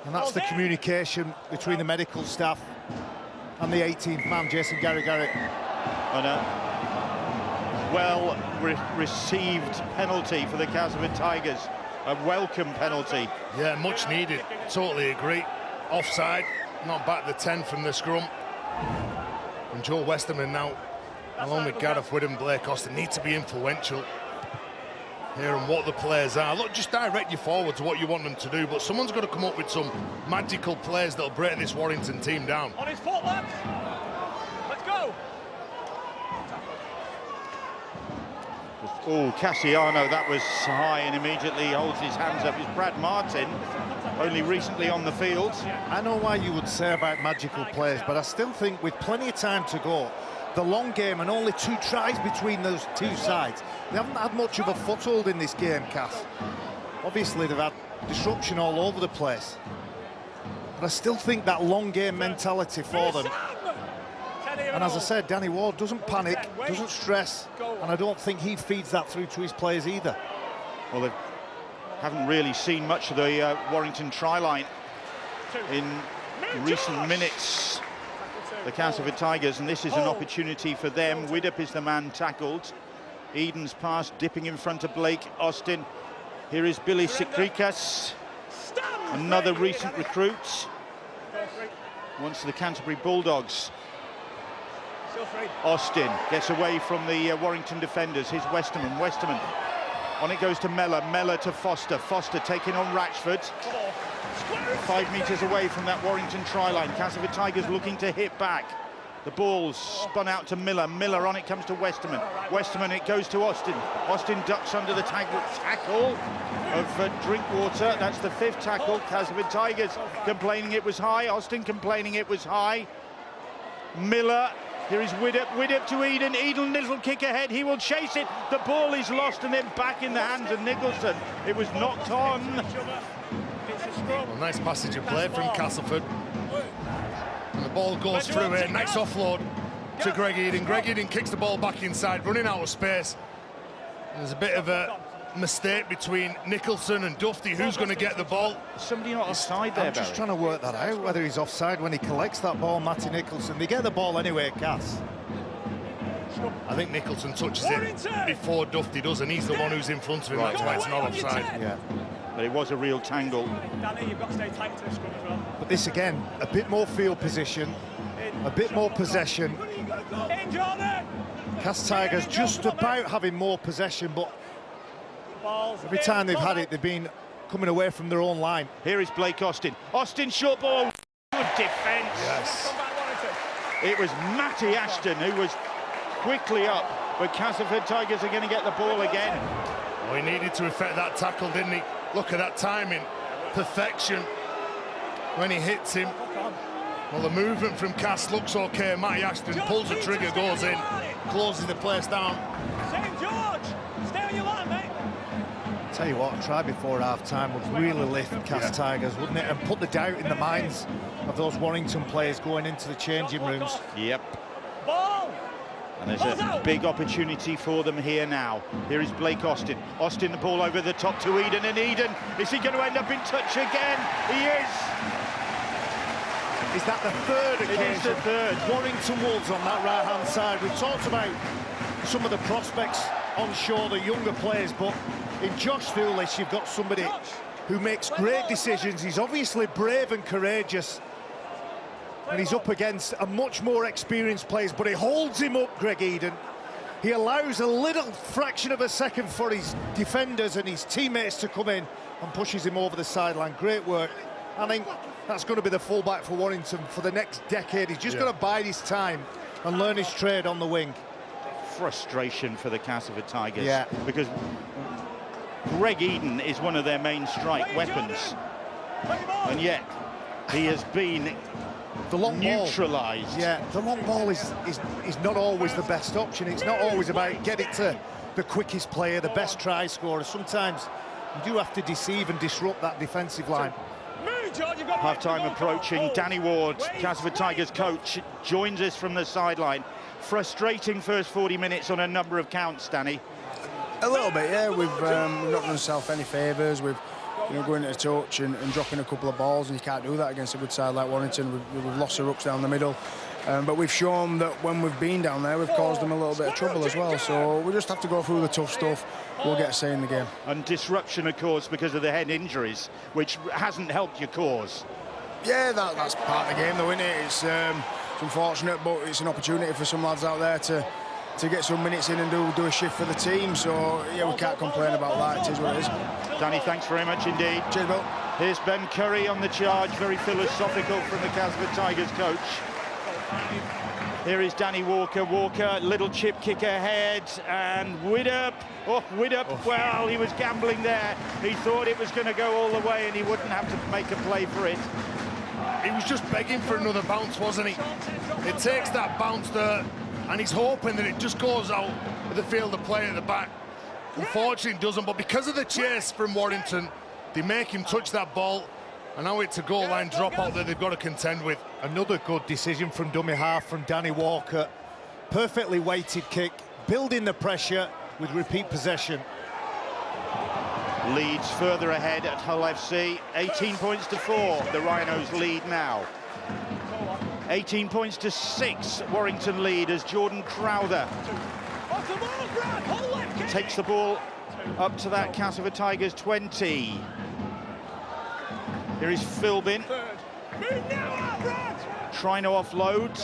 And that's the communication between the medical staff and the 18th man, Jason Gary. And a well-received penalty for the Castleford Tigers. A welcome penalty. Yeah, much needed. Totally agree. Offside, not back the 10 from the scrum. And Joe Westerman now, along with Gareth Widdop and Blake Austin, need to be influential here and what the players are. Look, just direct you forward to what you want them to do, but someone's got to come up with some magical plays that'll break this Warrington team down. On his foot, lads. Let's go. Oh, Cassiano, that was high, and immediately holds his hands up. It's Brad Martin, only recently on the field. I know why you would say about magical plays, but I still think with plenty of time to go, the long game and only 2 tries between those 2 sides, they haven't had much of a foothold in this game, Cass. Obviously, they've had disruption all over the place. But I still think that long game mentality for them. And as I said, Danny Ward doesn't panic, doesn't stress, and I don't think he feeds that through to his players either. Well, they haven't really seen much of the Warrington try line in recent minutes, the Castleford Tigers, and this is an opportunity for them. Widdop is the man tackled. Eden's pass dipping in front of Blake Austin. Here is Billy Sikrikas, another recent recruit, once the Canterbury Bulldogs. Austin gets away from the Warrington defenders. Here's Westerman. On it goes to Mellor to Foster. Foster taking on Ratchford. 5 metres away from that Warrington try line. Castleford Tigers looking to hit back. The ball's spun out to Miller. Miller on it comes to Westerman. Westerman, it goes to Austin. Austin ducks under the tackle of Drinkwater. That's the 5th tackle. Castleford Tigers complaining it was high. Austin complaining it was high. Miller, here is Widdop to Eden. Eden, little kick ahead. He will chase it. The ball is lost and then back in the hands of Nicholson. It was knocked on. Well, nice passage of play from Castleford. And the ball goes through here. Nice offload to Greg Eden. Greg Eden kicks the ball back inside, running out of space. And there's a bit of a mistake between Nicholson and Dufty. Who's going to get the ball? Somebody not offside there, I'm just trying to work that out, whether he's offside when he collects that ball, Matty Nicholson. They get the ball anyway, Cass. I think Nicholson touches it before Dufty does, and he's the one who's in front of him. That's why it's not offside. Yeah. But it was a real tangle. Danny, you've got to stay tight to the scrum as well. But this again, a bit more field position, a bit more possession. Cass Tigers just about having more possession, but every time they've had it, they've been coming away from their own line. Here is Blake Austin. Austin, short ball, good defence. Yes. It was Matty Ashton who was quickly up, but Castleford Tigers are going to get the ball again. Oh, he needed to effect that tackle, didn't he? Look at that timing, perfection when he hits him. Well, the movement from Cass looks okay. Matty Ashton pulls the trigger, goes in, closes the place down. St. George, stay on your line, mate. Tell you what, a try before half-time would really lift Cass Tigers, wouldn't it? And put the doubt in the minds of those Warrington players going into the changing rooms. Yep. Ball. And there's a big opportunity for them here now. Here is Blake Austin. Austin, the ball over the top to Eden, and Eden, is he going to end up in touch again? He is. Is that the third occasion? It is the third. Warrington Wolves on that right-hand side. We've talked about some of the prospects on shore, the younger players, but in Josh Thulish, you've got somebody who makes great decisions. He's obviously brave and courageous, and he's up against a much more experienced players, but he holds him up, Greg Eden. He allows a little fraction of a second for his defenders and his teammates to come in and pushes him over the sideline. Great work. I think that's going to be the fullback for Warrington for the next decade. He's just got to bide his time and learn his trade on the wing. Frustration for the Castleford Tigers, because Greg Eden is one of their main strike weapons, and yet he has been neutralised. Yeah, the long ball is not always the best option. It's not always about get it to the quickest player, the best try scorer. Sometimes you do have to deceive and disrupt that defensive line. Half-time approaching. Danny Ward, Castleford Tigers coach, joins us from the sideline. Frustrating first 40 minutes on a number of counts, Danny. A little bit, yeah. We've not done ourselves any favours. We've going to touch and dropping a couple of balls, and you can't do that against a good side like Warrington. We've lost our rucks down the middle, but we've shown that when we've been down there, we've caused them a little bit of trouble as well. So we just have to go through the tough stuff. We'll get a say in the game. And disruption, of course, because of the head injuries, which hasn't helped your cause. Yeah, that's part of the game, though, isn't it? It's unfortunate, but it's an opportunity for some lads out there to get some minutes in and do a shift for the team. So, yeah, we can't complain about that. It is what it is. Danny, thanks very much indeed. Cheers, Bill. Here's Ben Curry on the charge, very philosophical from the Castleford Tigers coach. Here is Danny Walker. Walker, little chip kick ahead, and Widdop. Oh, Widdop, well, he was gambling there. He thought it was going to go all the way and he wouldn't have to make a play for it. He was just begging for another bounce, wasn't he? It takes that bounce there, and he's hoping that it just goes out with the field of play at the back. Unfortunately, it doesn't, but because of the chase from Warrington, they make him touch that ball, and now it's a goal line dropout that they've got to contend with. Another good decision from dummy half from Danny Walker. Perfectly weighted kick, building the pressure with repeat possession. Leeds further ahead at Hull FC, 18 points to 4, the Rhinos lead now. 18 points to 6, Warrington lead as Jordan Crowther takes the ball up to that Castleford Tigers 20. Here is Philbin. trying to offload.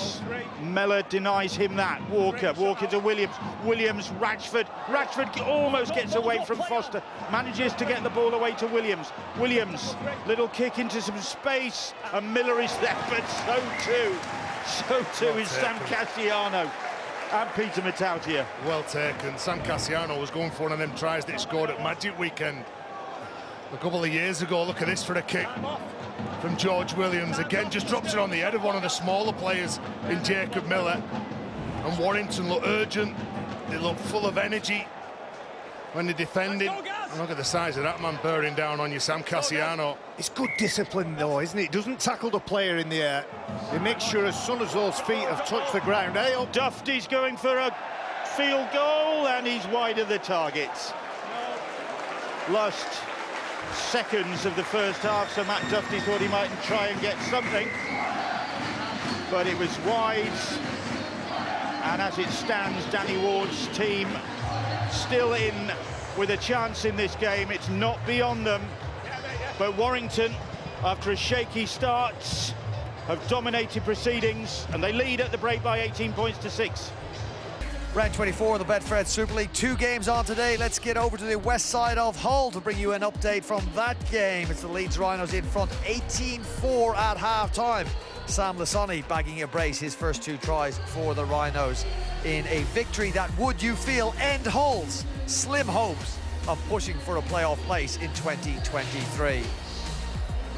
Mellor denies him that. Walker to Williams. Williams, Rashford almost gets away from Foster. Manages to get the ball away to Williams. Williams, little kick into some space, and Miller is there, but so too is Sam Cassiano and Peter Matautia. Well taken. Sam Cassiano was going for one of them tries that he scored at Magic Weekend a couple of years ago. Look at this for a kick from George Williams. Again, just drops it on the head of one of the smaller players in Jacob Miller. And Warrington look urgent. They look full of energy when they're defending. And look at the size of that man bearing down on you, Sam Cassiano. It's good discipline though, isn't it? He doesn't tackle the player in the air. He makes sure as soon as those feet have touched the ground. Hey, oh. Duffy's going for a field goal, and he's wide of the target. Last seconds of the first half, so Matt Duffy thought he might try and get something, but it was wide. And as it stands, Danny Ward's team still in with a chance in this game. It's not beyond them, but Warrington, after a shaky start, have dominated proceedings, and they lead at the break by 18 points to 6. Round 24 of the Betfred Super League. 2 games on today. Let's get over to the west side of Hull to bring you an update from that game. It's the Leeds Rhinos in front, 18-4 at half-time. Sam Lasoni bagging a brace, his first 2 tries for the Rhinos in a victory that would, you feel, end Hull's slim hopes of pushing for a playoff place in 2023.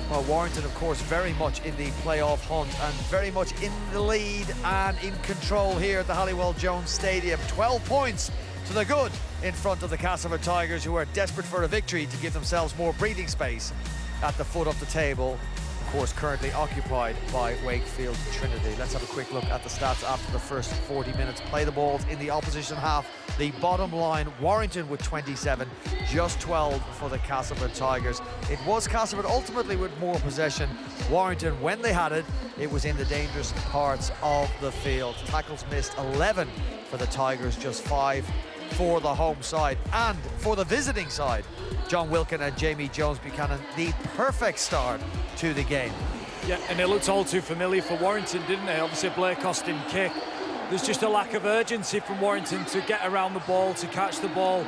Well, Warrington, of course, very much in the playoff hunt and very much in the lead and in control here at the Halliwell Jones Stadium. 12 points to the good in front of the Castleford Tigers, who are desperate for a victory to give themselves more breathing space at the foot of the table. Of course, currently occupied by Wakefield Trinity. Let's have a quick look at the stats after the first 40 minutes. Play the balls in the opposition half. The bottom line, Warrington with 27, just 12 for the Castleford Tigers. It was Castleford ultimately with more possession. Warrington, when they had it, it was in the dangerous parts of the field. Tackles missed 11 for the Tigers, just 5 for the home side. And for the visiting side, John Wilkin and Jamie Jones-Buchanan, the perfect start to the game. Yeah, and it looked all too familiar for Warrington, didn't it? Obviously, Blake Austin kick. There's just a lack of urgency from Warrington to get around the ball, to catch the ball.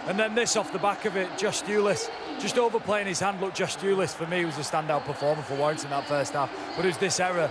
And then this off the back of it, Josh Dewlis, just overplaying his hand. Look, Josh Dewlis, for me, was a standout performer for Warrington that first half. But it was this error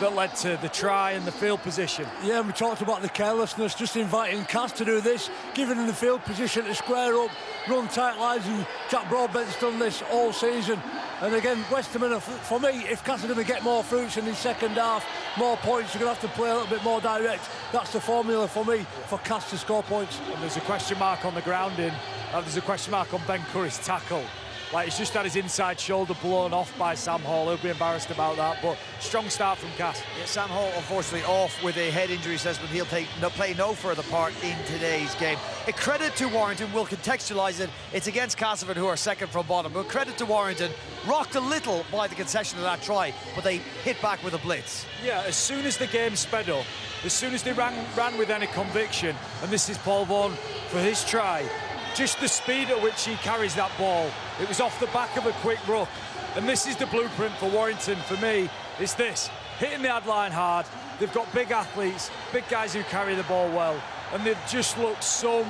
that led to the try and the field position. Yeah, we talked about the carelessness, just inviting Cass to do this, giving him the field position to square up, run tight lines, and Jack Broadbent's done this all season. And again, Westerman, for me, if Cass are going to get more fruits in his second half, more points, you're going to have to play a little bit more direct. That's the formula for me, for Cass to score points. And there's a question mark on the grounding. There's a question mark on Ben Curry's tackle. Like, he's just had his inside shoulder blown off by Sam Hall. He'll be embarrassed about that, but strong start from Cass. Yeah, Sam Hall, unfortunately, off with a head injury assessment. He'll play no further part in today's game. A credit to Warrington, we'll contextualise it. It's against Castleford, who are second from bottom. But credit to Warrington, rocked a little by the concession of that try, but they hit back with a blitz. Yeah, as soon as the game sped up, as soon as they ran with any conviction, and this is Paul Vaughan for his try, just the speed at which he carries that ball, it was off the back of a quick ruck. And this is the blueprint for Warrington, for me, is this. Hitting the ad line hard, they've got big athletes, big guys who carry the ball well, and they've just looked so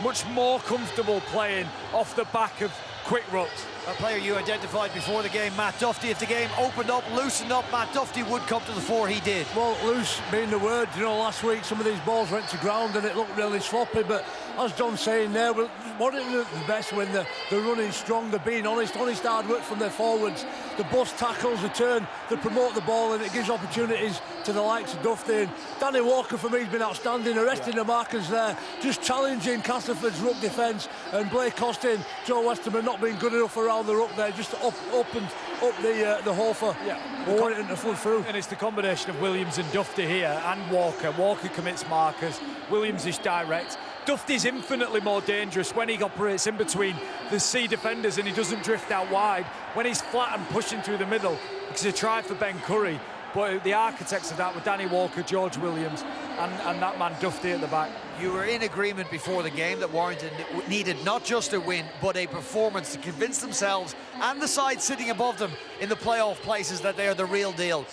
much more comfortable playing off the back of quick rucks. A player you identified before the game, Matt Duffy. If the game opened up, loosened up, Matt Duffy would come to the fore. He did. Well, loose being the word. You know, last week some of these balls went to ground and it looked really sloppy, but as John's saying there, Warrington look the best when they're running strong, they're being honest hard work from their forwards. The bust tackles, the turn, they promote the ball, and it gives opportunities to the likes of Duffy. And Danny Walker, for me, has been outstanding, arresting the markers there, just challenging Castleford's ruck defence, and Blake Austin, Joe Westerman not being good enough around the ruck there, just up the hole for Warrington to flood through. And it's the combination of Williams and Duffy here, and Walker. Walker commits markers, Williams is direct. Duffy's infinitely more dangerous when he operates in between the C defenders and he doesn't drift out wide. When he's flat and pushing through the middle, it's a try for Ben Curry. But the architects of that were Danny Walker, George Williams, and that man Duffy at the back. You were in agreement before the game that Warrington needed not just a win, but a performance to convince themselves and the side sitting above them in the playoff places that they are the real deal.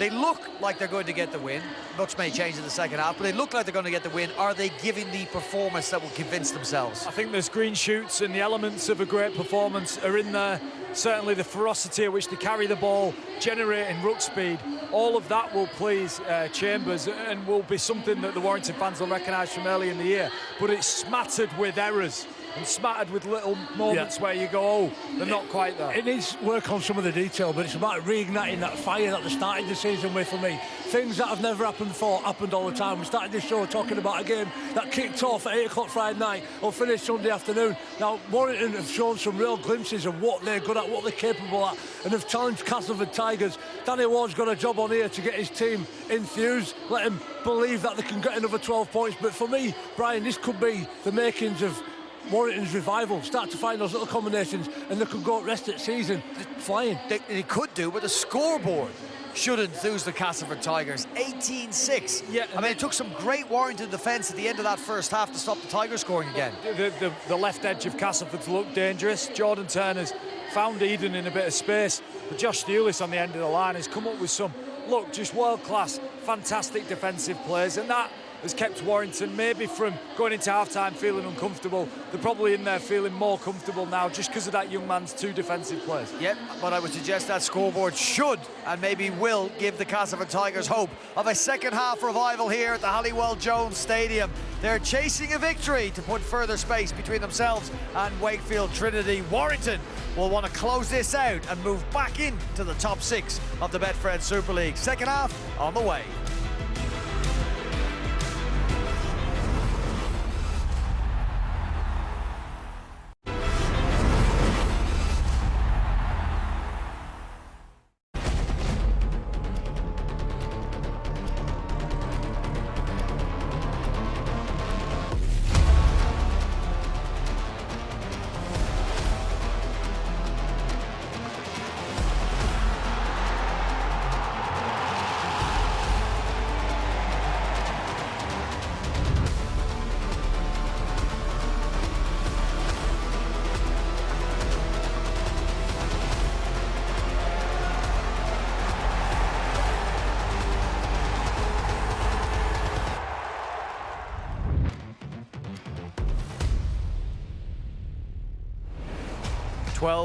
They look like they're going to get the win. Much may change in the second half, but they look like they're going to get the win. Are they giving the performance that will convince themselves? I think there's green shoots, and the elements of a great performance are in there. Certainly the ferocity at which they carry the ball, generating ruck speed, all of that will please Chambers and will be something that the Warrington fans will recognise from early in the year. But it's smattered with errors and smattered with little moments where you go, oh, they're not quite there. It needs work on some of the detail, but it's about reigniting that fire that they started the season with for me. Things that have never happened before happened all the time. We started this show talking about a game that kicked off at 8 o'clock Friday night or finished Sunday afternoon. Now, Warrington have shown some real glimpses of what they're good at, what they're capable at, and have challenged Castleford Tigers. Danny Ward's got a job on here to get his team enthused, let him believe that they can get another 12 points. But for me, Brian, this could be the makings of Warrington's revival. Start to find those little combinations and they could go rest of the season flying. They could do, but the scoreboard should enthuse the Castleford Tigers. 18-6. Yeah, I mean, it took some great Warrington defence at the end of that first half to stop the Tigers scoring again. The left edge of Castleford's looked dangerous. Jordan Turner's found Eden in a bit of space, but Josh Thewlis on the end of the line has come up with some, look, just world-class, fantastic defensive plays, and that has kept Warrington maybe from going into half-time feeling uncomfortable. They're probably in there feeling more comfortable now just because of that young man's 2 defensive plays. Yep, but I would suggest that scoreboard should and maybe will give the Castleford Tigers hope of a second half revival here at the Halliwell Jones Stadium. They're chasing a victory to put further space between themselves and Wakefield Trinity. Warrington will want to close this out and move back into the top 6 of the Betfred Super League. Second half on the way.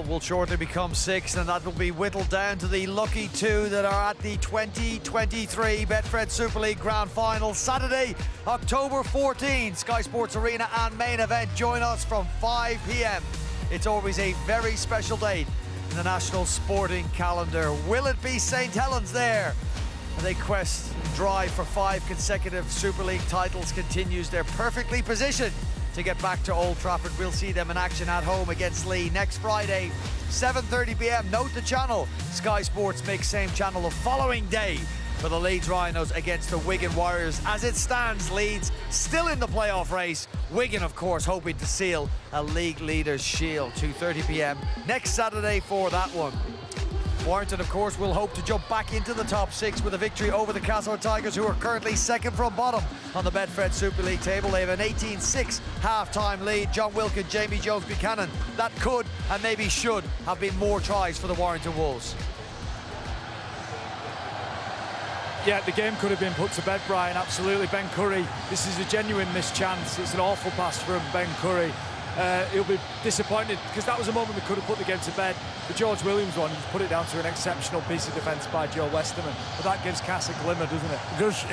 Will shortly become 6, and that will be whittled down to the lucky 2 that are at the 2023 Betfred Super League Grand Final, Saturday, October 14, Sky Sports Arena and main event. Join us from 5 p.m. It's always a very special date in the national sporting calendar. Will it be St. Helens there? The quest drive for 5 consecutive Super League titles continues. They're perfectly positioned to get back to Old Trafford. We'll see them in action at home against Lee next Friday, 7:30 p.m. Note the channel. Sky Sports makes same channel the following day for the Leeds Rhinos against the Wigan Warriors. As it stands, Leeds still in the playoff race. Wigan, of course, hoping to seal a league leader's shield. 2:30 p.m. next Saturday for that one. Warrington, of course, will hope to jump back into the top 6 with a victory over the Castleford Tigers, who are currently second from bottom on the Betfred Super League table. They have an 18-6 half-time lead. John Wilkin, Jamie Jones-Buchanan. That could and maybe should have been more tries for the Warrington Wolves. Yeah, the game could have been put to bed, Brian, absolutely. Ben Curry, this is a genuine missed chance. It's an awful pass from Ben Curry. He'll be disappointed because that was a moment that could have put the game to bed. The George Williams one, he's put it down to an exceptional piece of defence by Joe Westerman. But that gives Cass a glimmer, doesn't it?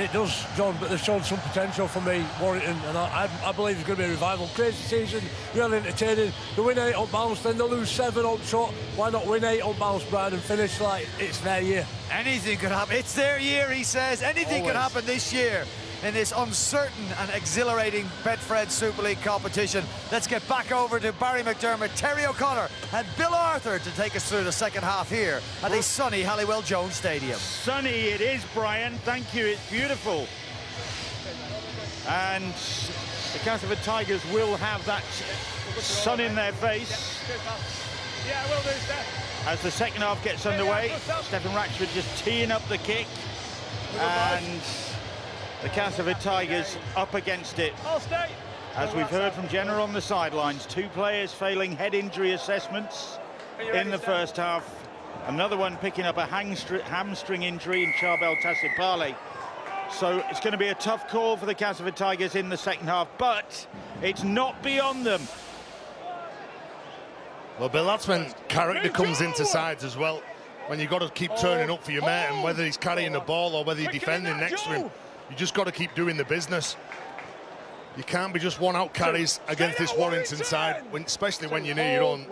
It does, John, but they've shown some potential for me, Warrington, and I believe it's going to be a revival. Crazy season, really entertaining. They win 8 on bounce, then they lose 7 on trot. Why not win 8 on bounce, Brian, and finish like it's their year? Anything could happen. It's their year, he says. Anything can happen this year in this uncertain and exhilarating Betfred Super League competition. Let's get back over to Barry McDermott, Terry O'Connor and Bill Arthur to take us through the second half here at the sunny Halliwell Jones Stadium. Sunny it is, Brian. Thank you. It's beautiful. And the Castleford Tigers will have that sun in their face. Yeah, will do, Steph. As the second half gets underway, Stephen Ratchford just teeing up the kick. And the Castleford Tigers up against it. As we've heard from Jenna on the sidelines, 2 players failing head injury assessments in the first half. Another one picking up a hamstring injury in Charbel Tassipale. So it's going to be a tough call for the Castleford Tigers in the second half, but it's not beyond them. Well, Bill, that's when character comes into sides as well. When you've got to keep turning up for your mate, and whether he's carrying the ball or whether you're defending next to him, you just got to keep doing the business. You can't be just one-out carries against this Warrington side, especially when you're near your own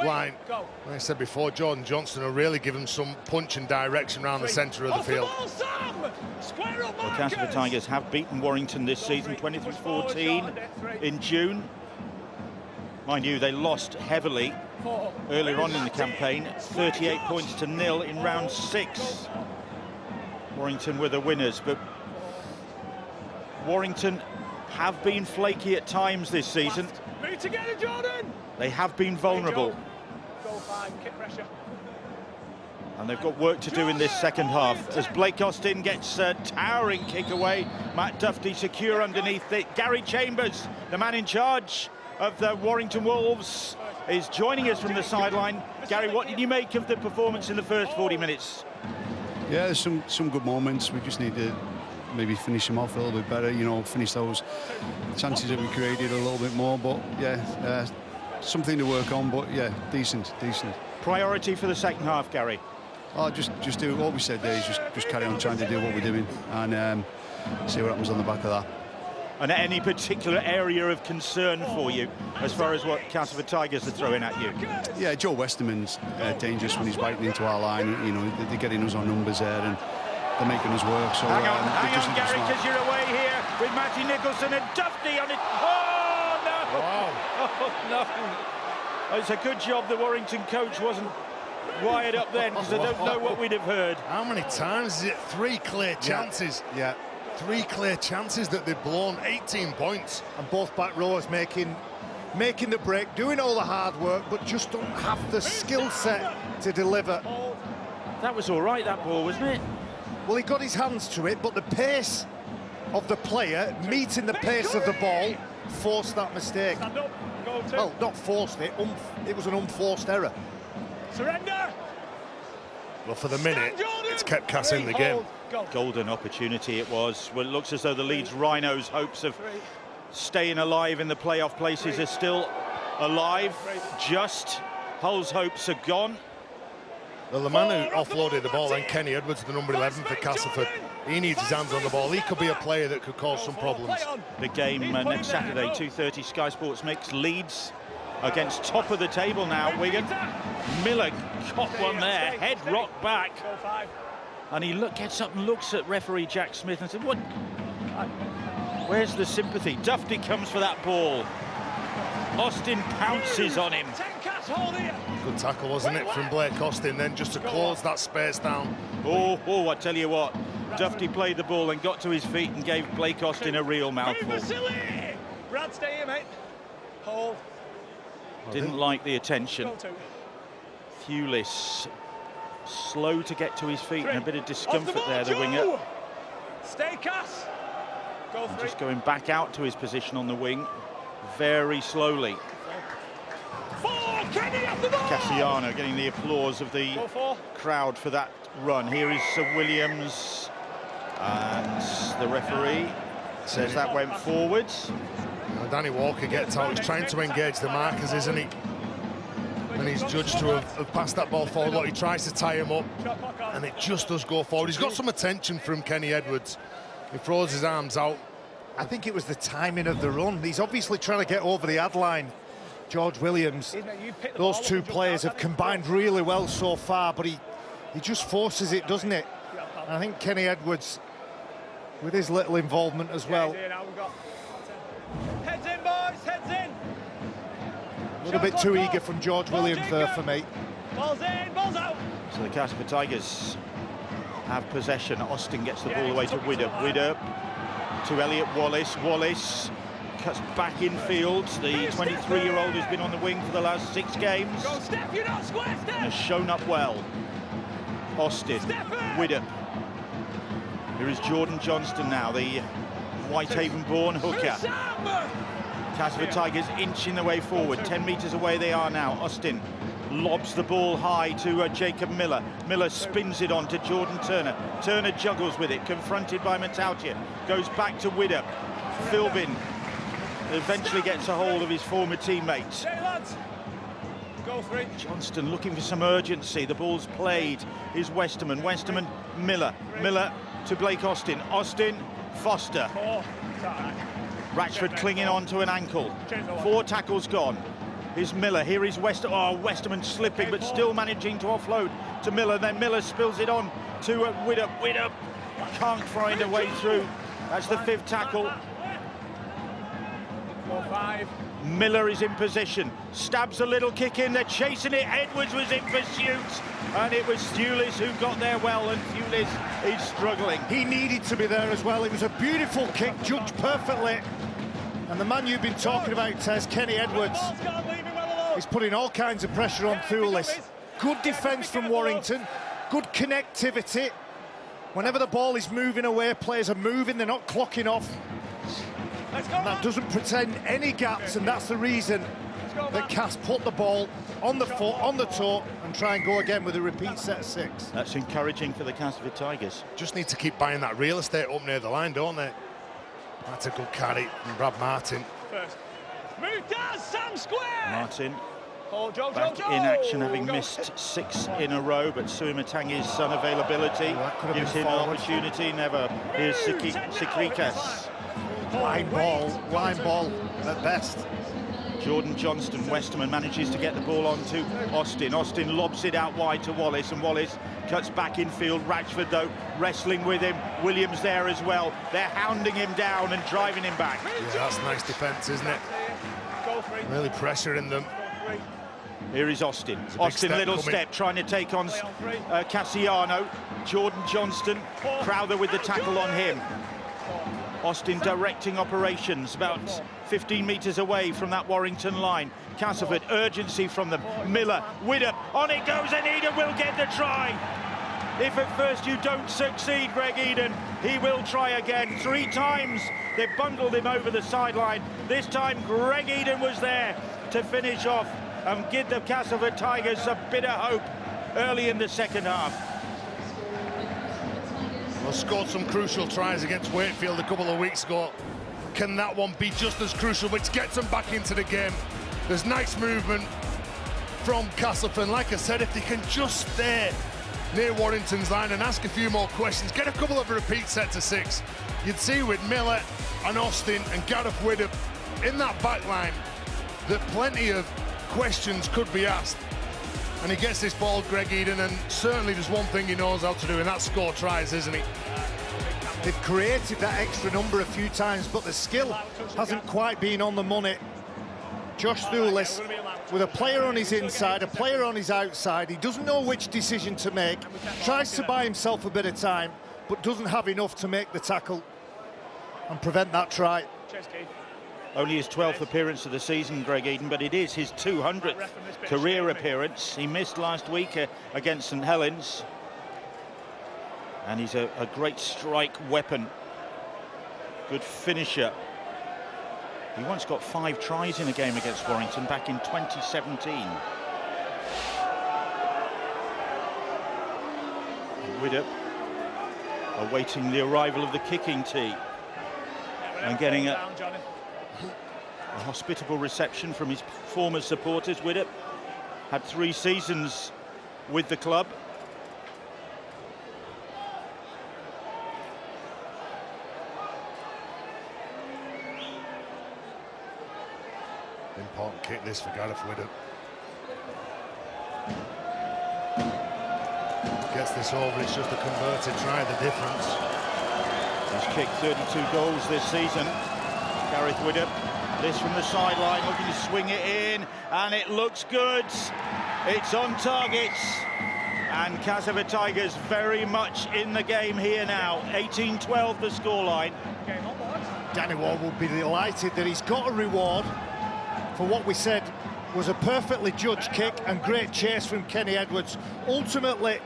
line. Like I said before, Jordan Johnson will really give him some punch and direction around the centre of the field. Well, Castleford Tigers have beaten Warrington this season, 23-14 in June. Mind you, they lost heavily earlier on in the campaign, 38 points to 0 in round 6. Warrington were the winners, but Warrington have been flaky at times this season. Move together, Jordan. They have been vulnerable. Go 5, kick pressure. And they've got work to do in this second half. As Blake Austin gets a towering kick away, Matt Duffy secure underneath it. Gary Chambers, the man in charge of the Warrington Wolves, is joining us from the sideline. Gary, what did you make of the performance in the first 40 minutes? Yeah, there's some good moments. We just need to maybe finish them off a little bit better, you know, finish those chances that we created a little bit more. But yeah, something to work on, but yeah, decent. Priority for the second half, Gary? Oh, just do what we said there, is just carry on trying to do what we're doing and see what happens on the back of that. And any particular area of concern for you as far as what Castleford Tigers are throwing at you? Yeah, Joe Westerman's dangerous when he's biting into our line. You know, they're getting us on numbers there and they're making us work. So hang on, Gary, because you're away here with Matty Nicholson and Duffy on it. Oh no! Wow. Oh no! It's a good job the Warrington coach wasn't wired up then, because I don't know what we'd have heard. How many times is it? 3 clear chances. Yeah. 3 clear chances that they've blown, 18 points. And both back rows making the break, doing all the hard work, but just don't have the skill set to deliver. That was all right, that ball, wasn't it? Well, he got his hands to it, but the pace of the player meeting the pace of the ball forced that mistake. Well, not forced it, it was an unforced error. Surrender! Well, for the minute, it's kept Cass in the game. Golden opportunity it was. Well, it looks as though the Leeds Rhinos' hopes of staying alive in the playoff places are still alive. Just Hull's hopes are gone. Well, the man who offloaded the ball, then Kenny Edwards, the number 11 for Castleford, he needs his hands on the ball. He could be a player that could cause some problems. The game next Saturday, 2:30 Sky Sports Mix. Leeds against top of the table now, Wigan. Miller got one there, head rocked back. And he gets up and looks at referee Jack Smith and said, "What? Where's the sympathy?" Duffy comes for that ball. Austin pounces on him. Good tackle, wasn't it, from Blake Austin, then just to close that space down. Oh, I tell you what. Duffy played the ball and got to his feet and gave Blake Austin a real mouthful. Brad, stay here, mate. Hold. Didn't like the attention. Thewlis slow to get to his feet and a bit of discomfort there, the winger. Stay, Cass. Go and just going back out to his position on the wing very slowly. Cassiano getting the applause of the crowd for that run. Here is Sir Williams and the referee says that went forwards. Danny Walker gets out, he's trying to engage the markers, isn't he? And he's judged to have passed that ball forward. Look, he tries to tie him up and it just does go forward. He's got some attention from Kenny Edwards. He throws his arms out. I think it was the timing of the run. He's obviously trying to get over the ad line. George Williams, those two players have combined really well so far, but he just forces it, doesn't it? And I think Kenny Edwards, with his little involvement as well. Heads in, boys, heads in. A little bit too eager from George Williams there for me. Balls in, balls out. So the Castleford Tigers have possession. Austin gets the ball away to Widdop. Widdop to Elliot Wallace. Wallace cuts back in field. The 23-year-old who's been on the wing for the last 6 games. Go, Steph, you're not square, Steph. Has shown up well. Austin, Widdop. Here is Jordan Johnston now, the Whitehaven-born hooker. Castleford Tigers inching the way forward. 10 metres away they are now. Austin lobs the ball high to Jacob Miller. Miller spins it on to Jordan Turner. Turner juggles with it, confronted by Matautia. Goes back to Widdop. Philbin eventually gets a hold of his former teammates. Go 3. Johnston looking for some urgency. The ball's played. Is Westerman. Westerman, Miller. Miller to Blake Austin. Austin, Foster. 4. Ratchford clinging on to an ankle. 4 tackles gone. Here's Miller. Here is Westerman slipping, but still managing to offload to Miller. Then Miller spills it on to Widdop. Widdop can't find a way through. That's the 5th tackle. 4-5. Miller is in position. Stabs a little kick in. They're chasing it. Edwards was in pursuit. And it was Thewlis who got there well, and Thewlis is struggling. He needed to be there as well. It was a beautiful kick, judged perfectly. And the man you've been talking about, Tez, Kenny Edwards, is putting all kinds of pressure on Thewlis. Good defence from Warrington, good connectivity. Whenever the ball is moving away, players are moving, they're not clocking off. And that doesn't pretend any gaps, and that's the reason that Cass put the ball on the foot, on the toe, and try and go again with a repeat set of 6. That's encouraging for the Castleford Tigers. Just need to keep buying that real estate up near the line, don't they? That's a good carry from Brad Martin. First. Move down, Sam Square! Martin Joe, back in action, having missed 6 in a row, but Suimatangi's unavailability gives him an opportunity. Never. Here's Sikrikas. Line ball at best. Jordan Johnston, Westerman manages to get the ball on to Austin. Austin lobs it out wide to Wallace, and Wallace cuts back in field. Ratchford, though, wrestling with him. Williams there as well. They're hounding him down and driving him back. Yeah, that's nice defence, isn't it? Really pressuring them. Here is Austin. Austin, little step, trying to take on Cassiano. Jordan Johnston, Crowther with the tackle on him. Austin directing operations about 15 metres away from that Warrington line. Castleford, urgency from them. Miller, Widdop, on it goes, and Eden will get the try. If at first you don't succeed, Greg Eden, he will try again. 3 times they bundled him over the sideline. This time Greg Eden was there to finish off and give the Castleford Tigers a bit of hope early in the second half. Well, scored some crucial tries against Wakefield a couple of weeks ago. Can that one be just as crucial, which gets them back into the game? There's nice movement from Castleford. Like I said, if they can just stay near Warrington's line and ask a few more questions, get a couple of repeat sets of 6, you'd see with Miller and Austin and Gareth Widdop in that back line that plenty of questions could be asked. And he gets this ball, Greg Eden, and certainly there's one thing he knows how to do, and that's score tries, isn't he? They've created that extra number a few times, but the skill hasn't quite been on the money. Josh Thewlis, with a player on his inside, a player on his outside, he doesn't know which decision to make, tries to buy himself a bit of time, but doesn't have enough to make the tackle and prevent that try. Only his 12th appearance of the season, Greg Eden, but it is his 200th career appearance. He missed last week against St Helens. And he's a great strike weapon. Good finisher. He once got 5 tries in a game against Warrington back in 2017. Widdop awaiting the arrival of the kicking tee and getting a hospitable reception from his former supporters. Widdop had 3 seasons with the club. Important kick this for Gareth Widdop. Gets this over, it's just a converted try, the difference. He's kicked 32 goals this season, Gareth Widdop. This from the sideline, looking to swing it in, and it looks good. It's on target, and Castleford Tigers very much in the game here now. 18-12 the scoreline. Danny Ward will be delighted that he's got a reward for what we said was a perfectly judged kick and great chase from Kenny Edwards. Ultimately,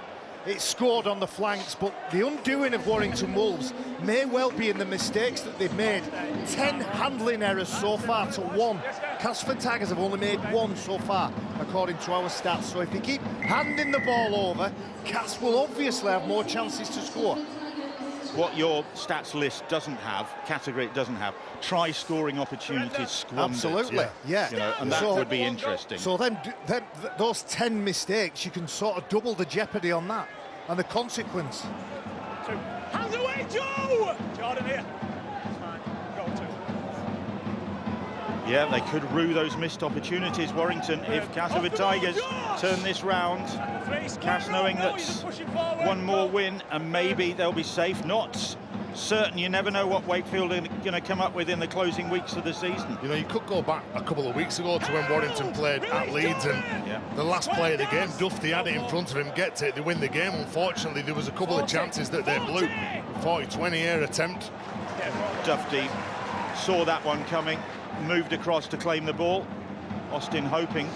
it scored on the flanks, but the undoing of Warrington Wolves may well be in the mistakes that they've made. 10 handling errors so far to 1 Castleford Tigers have only made one so far, according to our stats. So if you keep handing the ball over, Cass will obviously have more chances to score. What your stats list doesn't have, category it doesn't have, try scoring opportunities squandered. Absolutely, yeah. You know, and that would be interesting. So then those 10 mistakes, you can sort of double the jeopardy on that and the consequence. Hands away, Joe! Jordan here. It's fine. Go to. Yeah, they could rue those missed opportunities, Warrington, if Castleford Tigers turn this round. Cass knowing that one more win and maybe they'll be safe. Not certain. You never know what Wakefield are going to come up with in the closing weeks of the season. You know, you could go back a couple of weeks ago to when Warrington played at Leeds, and the last play of the game, Duffy had it in front of him, gets it, they win the game. Unfortunately, there was a couple of chances that they blew. 40-20 here attempt. Duffy saw that one coming, moved across to claim the ball. Austin hoping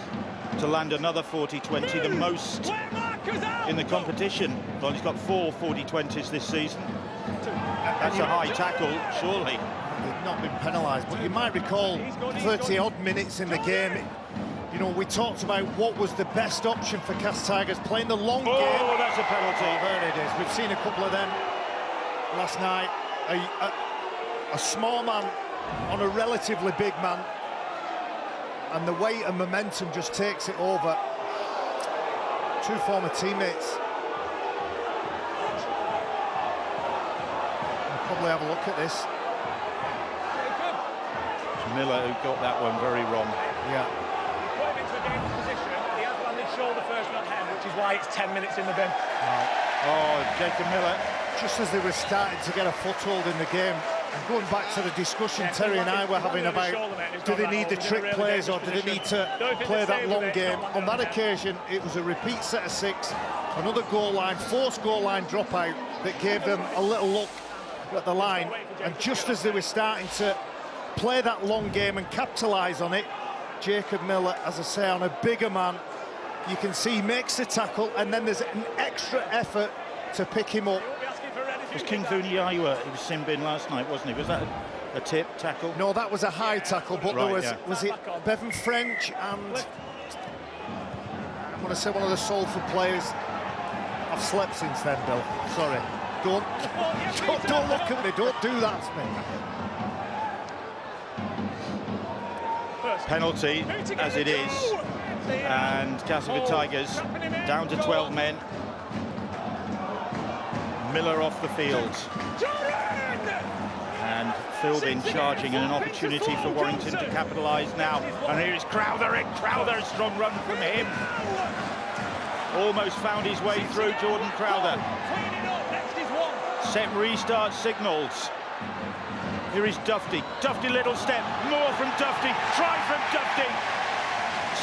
to land another 40-20, the most in the competition. Well, he's got 4 40-20s this season. That's a high tackle, surely. They've not been penalised, but you might recall 30-odd minutes in the game. You know, we talked about what was the best option for Cass Tigers, playing the long game. Oh, that's a penalty. Oh, there it is. We've seen a couple of them last night. A small man on a relatively big man, and the weight and momentum just takes it over. Two former teammates. We'll probably have a look at this. Miller, who got that one very wrong. Yeah. Put him into a dangerous position. He has landed shoulder first, not head, which is why it's 10 minutes in the bin. Oh, Jacob Miller. Just as they were starting to get a foothold in the game, and going back to the discussion Terry and I were having about, do they need the trick plays or do they need to play that long game? On that occasion, it was a repeat set of 6, another goal line, forced goal line dropout that gave them a little look at the line. And just as they were starting to play that long game and capitalise on it, Jacob Miller, as I say, on a bigger man, you can see he makes the tackle, and then there's an extra effort to pick him up. It was King Thuniaiwa, he was sin bin last night, wasn't he? Was that a tip, tackle? No, that was a high tackle, but right, there was it Bevan French and I'm going to say one of the Salford players. I've slept since then, Bill. Sorry. Don't look at me. Don't do that to me. Penalty, as it is, and Castleford Tigers down to 12 men. Miller off the field. And Philbin charging, and an opportunity for Warrington to capitalise now. And here's Crowther, and Crowther, a strong run from him. Almost found his way through, Jordan Crowther. Set restart signals. Here is Duffy. Duffy, little step. More from Duffy. Try from Duffy.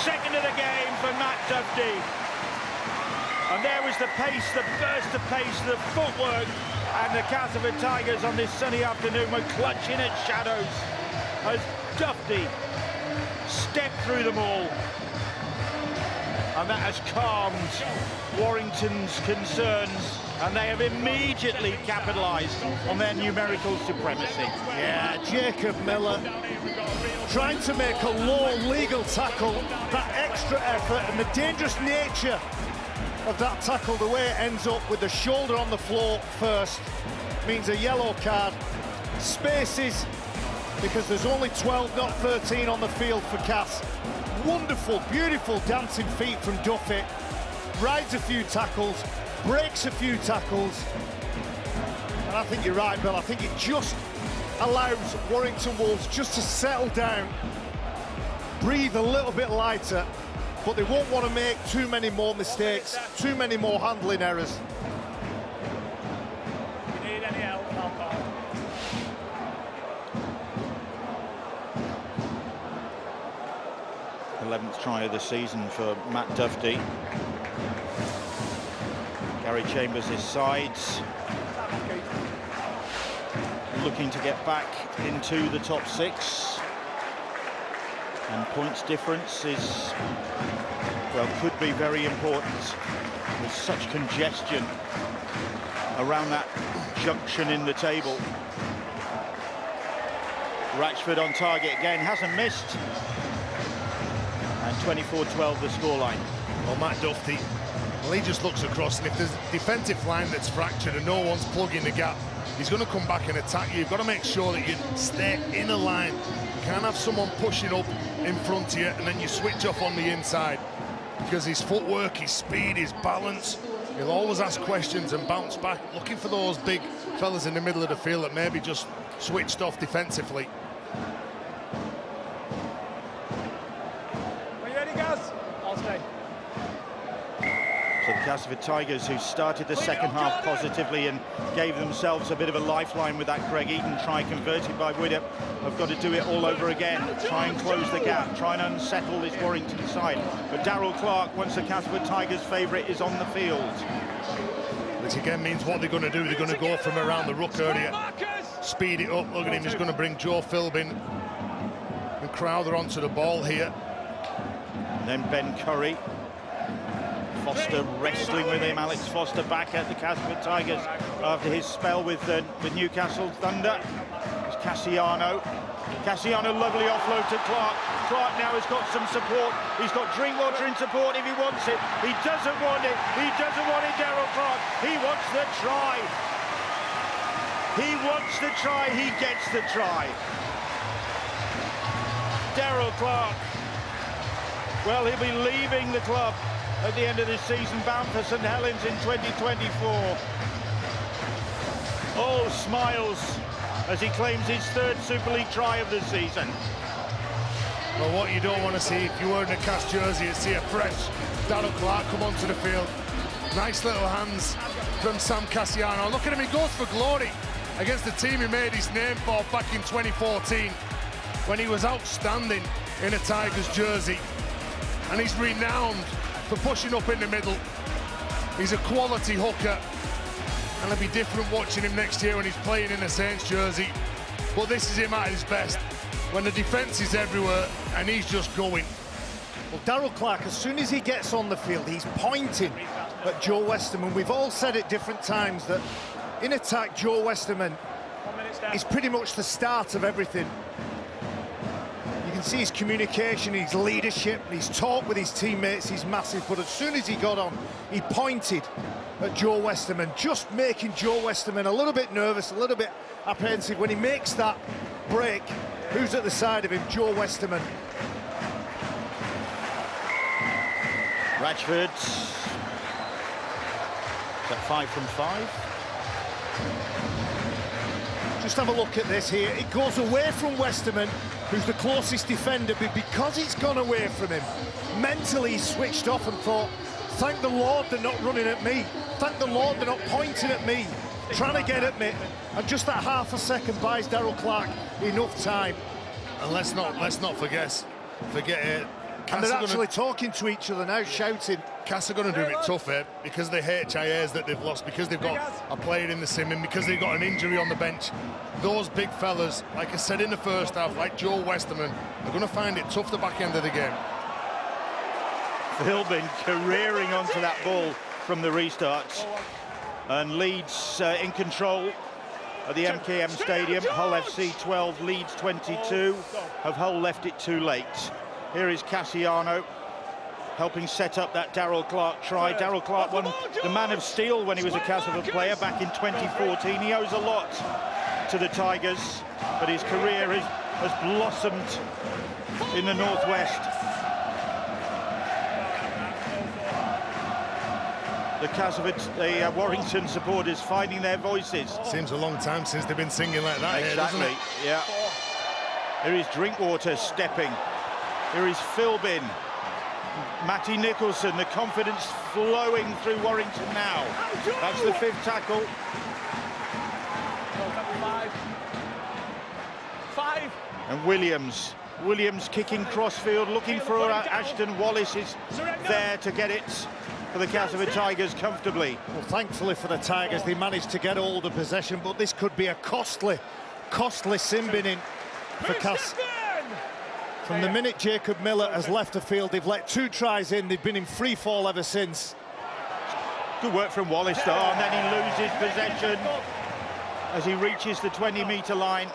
Second of the game for Matt Duffy. And there was the pace, the burst of pace, the footwork, and the Castleford Tigers on this sunny afternoon were clutching at shadows as Duffy stepped through them all. And that has calmed Warrington's concerns, and they have immediately capitalised on their numerical supremacy. Yeah, Jacob Miller trying to make a low legal tackle, that extra effort and the dangerous nature of that tackle, the way it ends up with the shoulder on the floor first, means a yellow card. Spaces, because there's only 12, not 13 on the field for Cass. Wonderful, beautiful dancing feet from Duffy. Rides a few tackles, breaks a few tackles. And I think you're right, Bill. I think it just allows Warrington Wolves just to settle down, breathe a little bit lighter, but they won't want to make too many more mistakes, too many more handling errors. If you need any help, I'll call. 11th try of the season for Matt Duffy. Gary Chambers is sides, looking to get back into the top 6. And points difference is, well, could be very important with such congestion around that junction in the table. Ratchford on target again, hasn't missed 24-12 the scoreline. Well, Matt Duffy, well, he just looks across, and if there's a defensive line that's fractured and no one's plugging the gap, he's going to come back and attack you. You've got to make sure that you stay in a line. You can't have someone pushing up in front of you and then you switch off on the inside, because his footwork, his speed, his balance, he'll always ask questions and bounce back, looking for those big fellas in the middle of the field that maybe just switched off defensively. Are you ready, guys? I'll stay. So the Castleford Tigers, who started the second half positively and gave themselves a bit of a lifeline with that Greg Eden try converted by Widdop, have got to do it all over again, try and close the gap, try and unsettle this Warrington side. But Darryl Clark, once the Castleford Tigers' favourite, is on the field. Which again means what they're going to do, they're going to go from around the ruck area, speed it up. Look at him, he's going to bring Joe Philbin and Crowther onto the ball here. And then Ben Curry. Foster wrestling with him. Alex Foster back at the Castleford Tigers after his spell with Newcastle Thunder. It's Cassiano. Cassiano, lovely offload to Clark. Clark now has got some support. He's got Drinkwater in support if he wants it. He doesn't want it. He doesn't want it, Darryl Clark. He wants the try. He wants the try. He gets the try. Darryl Clark. Well, he'll be leaving the club at the end of this season, bound for St Helens in 2024. All smiles as he claims his third Super League try of the season. Well, what you don't want to see if you're wearing a Cas jersey is see a fresh Darryl Clark come onto the field. Nice little hands from Sam Cassiano. Look at him, he goes for glory against the team he made his name for back in 2014 when he was outstanding in a Tigers jersey. And he's renowned for pushing up in the middle. He's a quality hooker, and it'll be different watching him next year when he's playing in a Saints jersey. But this is him at his best, when the defence is everywhere and he's just going. Well, Darryl Clark, as soon as he gets on the field, he's pointing at Joe Westerman. We've all said at different times that in attack, Joe Westerman is pretty much the start of everything. You can see his communication, his leadership, his talk with his teammates, he's massive. But as soon as he got on, he pointed at Joe Westerman, just making Joe Westerman a little bit nervous, a little bit apprehensive. When he makes that break, who's at the side of him? Joe Westerman. Ratchford. Is that 5 from 5? Just have a look at this here. It goes away from Westerman, who's the closest defender, but because it's gone away from him, mentally he switched off and thought, thank the Lord they're not running at me. Thank the Lord they're not pointing at me, trying to get at me. And just that half a second buys Darryl Clark enough time. And let's not forget it. And they're actually talking to each other now, shouting. Cass are going to do it tough here because of the HIAs that they've lost, because they've got a player in the sim and because they've got an injury on the bench. Those big fellas, like I said in the first half, like Joe Westerman, are going to find it tough the back end of the game. Philbin careering onto that ball from the restart. And Leeds in control at the MKM Stadium. Hull FC 12, Leeds 22. Have Hull left it too late? Here is Cassiano helping set up that Darryl Clark try. Darryl Clark won the Man of Steel when he was a Castleford player back in 2014. He owes a lot to the Tigers, but his career has blossomed in the Northwest. The Warrington supporters finding their voices. Seems a long time since they've been singing like that. Exactly, here, yeah. Here is Drinkwater stepping. Here is Philbin. Matty Nicholson, the confidence flowing through Warrington now. That's the 5th tackle. 5. And Williams kicking crossfield, looking for Ashton Wallace is there to get it for the Castleford Tigers comfortably. Well, thankfully for the Tigers, they managed to get hold of possession, but this could be a costly sin binning for Cass. From the minute Jacob Miller has left the field, they've let 2 tries in. They've been in free fall ever since. Good work from Wallace, though, and then he loses possession as he reaches the 20-metre line.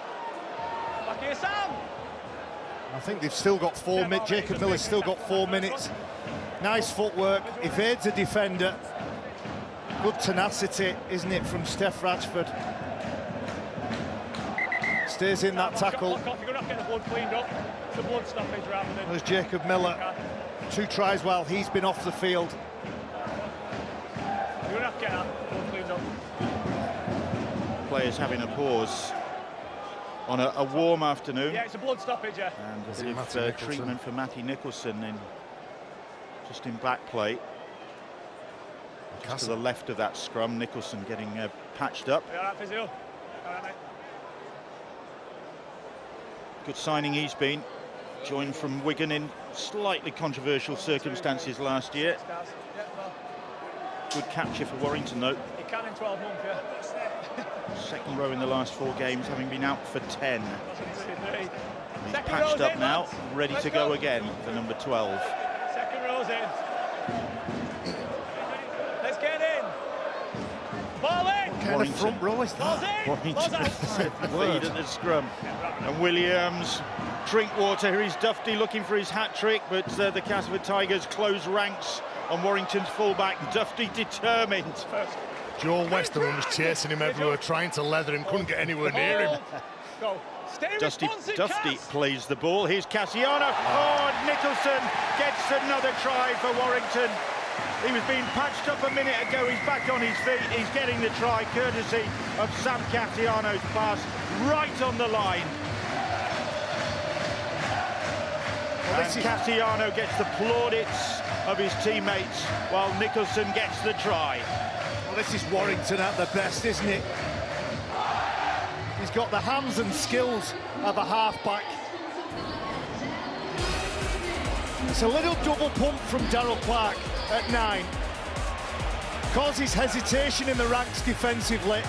I think they've still got 4 minutes. Jacob Miller's still got 4 minutes. Nice footwork, evades a defender. Good tenacity, isn't it, from Steph Ratchford? Stays in that tackle. You're going to get the blood cleaned up. The blood stoppage rather than... There's Jacob Miller. 2 tries while he's been off the field. You're going to have to get that blood cleaned up. Players having a pause on a warm afternoon. Yeah, it's a blood stoppage, yeah. And a bit of treatment for Matty Nicholson just in back plate. Just to the left of that scrum, Nicholson getting patched up. All right, physio. All right, mate. Good signing he's been. Joined from Wigan in slightly controversial circumstances last year. Good capture for Warrington, though. He can in 12 months, yeah. Second row in the last 4 games, having been out for 10. He's Second patched row's up in, now, lads. ready to go again for number 12. Second row's in. Let's get in. Ball in. What kind of front row is Ball's that? in. Ball's Warrington out. lead at the scrum. And Williams, Drinkwater, here is Dufty looking for his hat-trick, but the Castleford Tigers close ranks on Warrington's fullback. Dufty determined. Joel Westerman was chasing him everywhere, trying to leather him, couldn't get anywhere near him. Go. Stay Dufty responsive, plays the ball. Here's Cassiano. Oh, Nicholson gets another try for Warrington. He was being patched up a minute ago. He's back on his feet. He's getting the try, courtesy of Sam Cassiano's pass right on the line. And Cassiano gets the plaudits of his teammates, while Nicholson gets the try. Well, this is Warrington at the best, isn't it? He's got the hands and skills of a half-back. It's a little double pump from Darryl Clark at 9. Causes hesitation in the ranks defensively.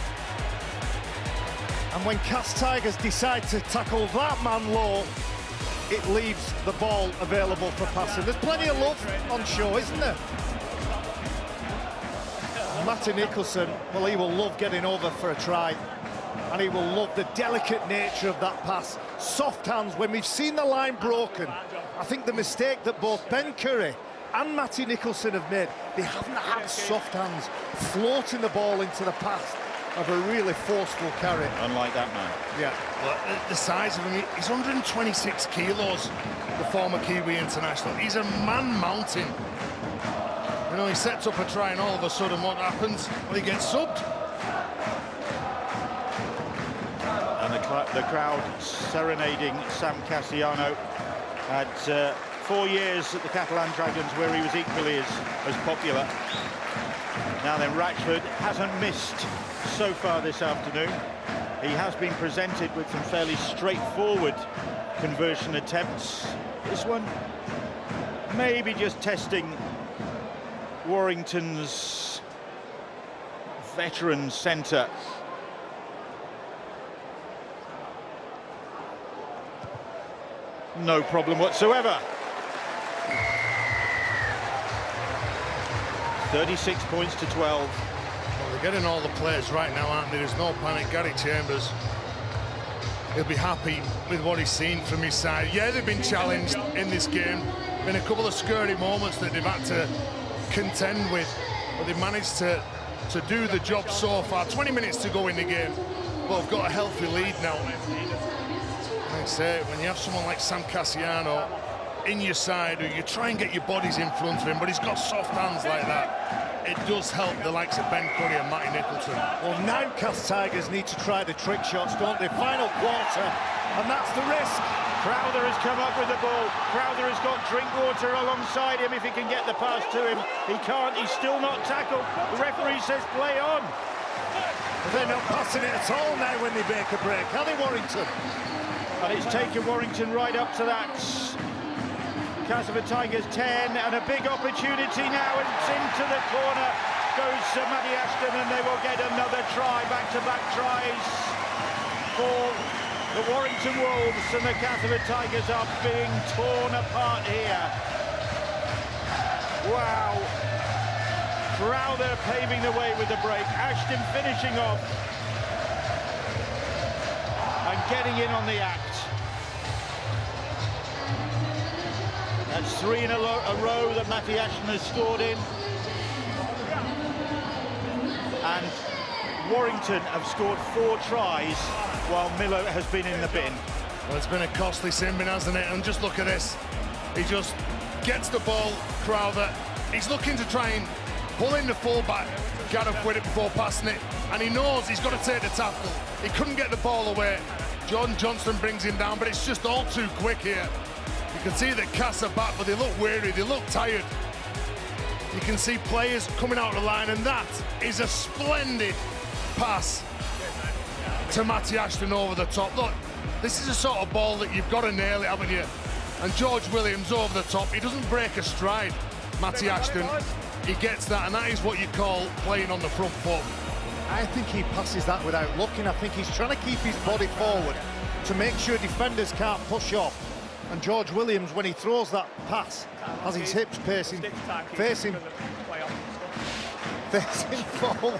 And when Cass Tigers decide to tackle that man low, it leaves the ball available for passing. There's plenty of love on show, isn't there? Matty Nicholson, well, he will love getting over for a try. And he will love the delicate nature of that pass. Soft hands. When we've seen the line broken, I think the mistake that both Ben Curry and Matty Nicholson have made, they haven't had soft hands floating the ball into the path of a really forceful carry. Unlike that man. Yeah. Well, the size of him, he's 126 kilos, the former Kiwi international. He's a man mountain. You know, he sets up a try and all of a sudden what happens? Well, he gets subbed. And the crowd serenading Sam Cassiano. Had 4 years at the Catalan Dragons where he was equally as popular. Now then, Ratchford hasn't missed so far this afternoon. He has been presented with some fairly straightforward conversion attempts. This one maybe just testing Warrington's veteran centre. No problem whatsoever. 36 points to 12. Well, they're getting all the players right now, aren't they? There's no panic. Gary Chambers, he'll be happy with what he's seen from his side. Yeah, they've been challenged in this game. Been a couple of scurry moments that they've had to contend with, but they've managed to do the job so far. 20 minutes to go in the game, but they've got a healthy lead now. Like I say, when you have someone like Sam Cassiano in your side, who you try and get your bodies in front of him, but he's got soft hands like that, it does help the likes of Ben Curry and Matty Nicholson. Well, now Cass Tigers need to try the trick shots, don't they? Final quarter, and that's the risk. Crowther has come up with the ball. Crowther has got Drinkwater alongside him if he can get the pass to him. He can't, he's still not tackled. The referee says play on. They're not passing it at all now when they make a break, are they, Warrington? And it's taken Warrington right up to that. Castleford Tigers 10, and a big opportunity now, and it's into the corner goes Matty Ashton, and they will get another try, back-to-back tries for the Warrington Wolves, and the Castleford Tigers are being torn apart here. Wow. Crowther paving the way with the break, Ashton finishing off and getting in on the act. That's 3 in a row that Matty Ashton has scored in. And Warrington have scored 4 tries while Miller has been in the bin. Well, it's been a costly sin bin, hasn't it? And just look at this. He just gets the ball, Crowther. He's looking to try and pull in the fullback, Gareth with it before passing it, and he knows he's got to take the tackle. He couldn't get the ball away. John Johnston brings him down, but it's just all too quick here. You can see that Cass are back, but they look weary, they look tired. You can see players coming out of the line, and that is a splendid pass to Matty Ashton over the top. Look, this is a sort of ball that you've got to nail it, haven't you? And George Williams over the top, he doesn't break a stride, Matty Ashton. He gets that, and that is what you call playing on the front foot. I think he passes that without looking. I think he's trying to keep his body forward to make sure defenders can't push off. And George Williams, when he throws that pass, has his hips facing forward.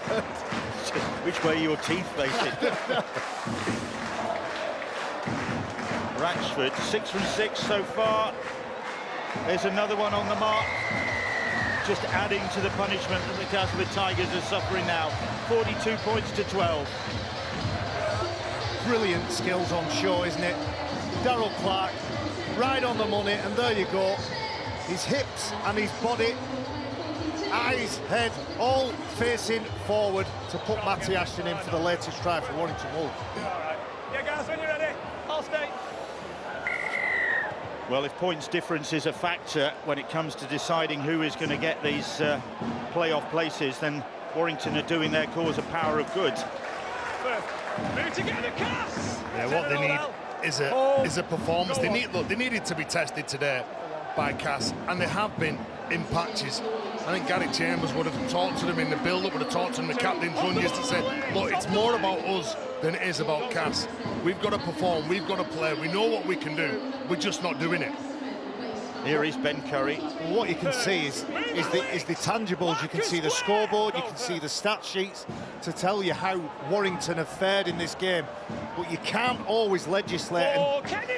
Which way are your teeth facing? Ratchford, 6 from 6 so far. There's another one on the mark. Just adding to the punishment that the Castleford Tigers are suffering now. 42 points to 12. Brilliant skills on show, isn't it? Darryl Clark, right on the money, and there you go. His hips and his body, eyes, head, all facing forward to put Matty Ashton in for the latest try for Warrington Wolves. Yeah, guys, when you're ready, I'll stay. Well, if points difference is a factor when it comes to deciding who is going to get these playoff places, then Warrington are doing their cause a power of good. Move together, Cass! Yeah, what they need is a performance. They needed to be tested today by Cass, and they have been in patches. I think Gary Chambers would have talked to them in the build-up, would have talked to them, the captain Trunnies, to say, look, it's more about us than it is about Cass. We've got to perform, we've got to play, we know what we can do, we're just not doing it. Here is Ben Curry. What you can see is the tangibles. You can see the scoreboard, you can see the stat sheets to tell you how Warrington have fared in this game. But you can't always legislate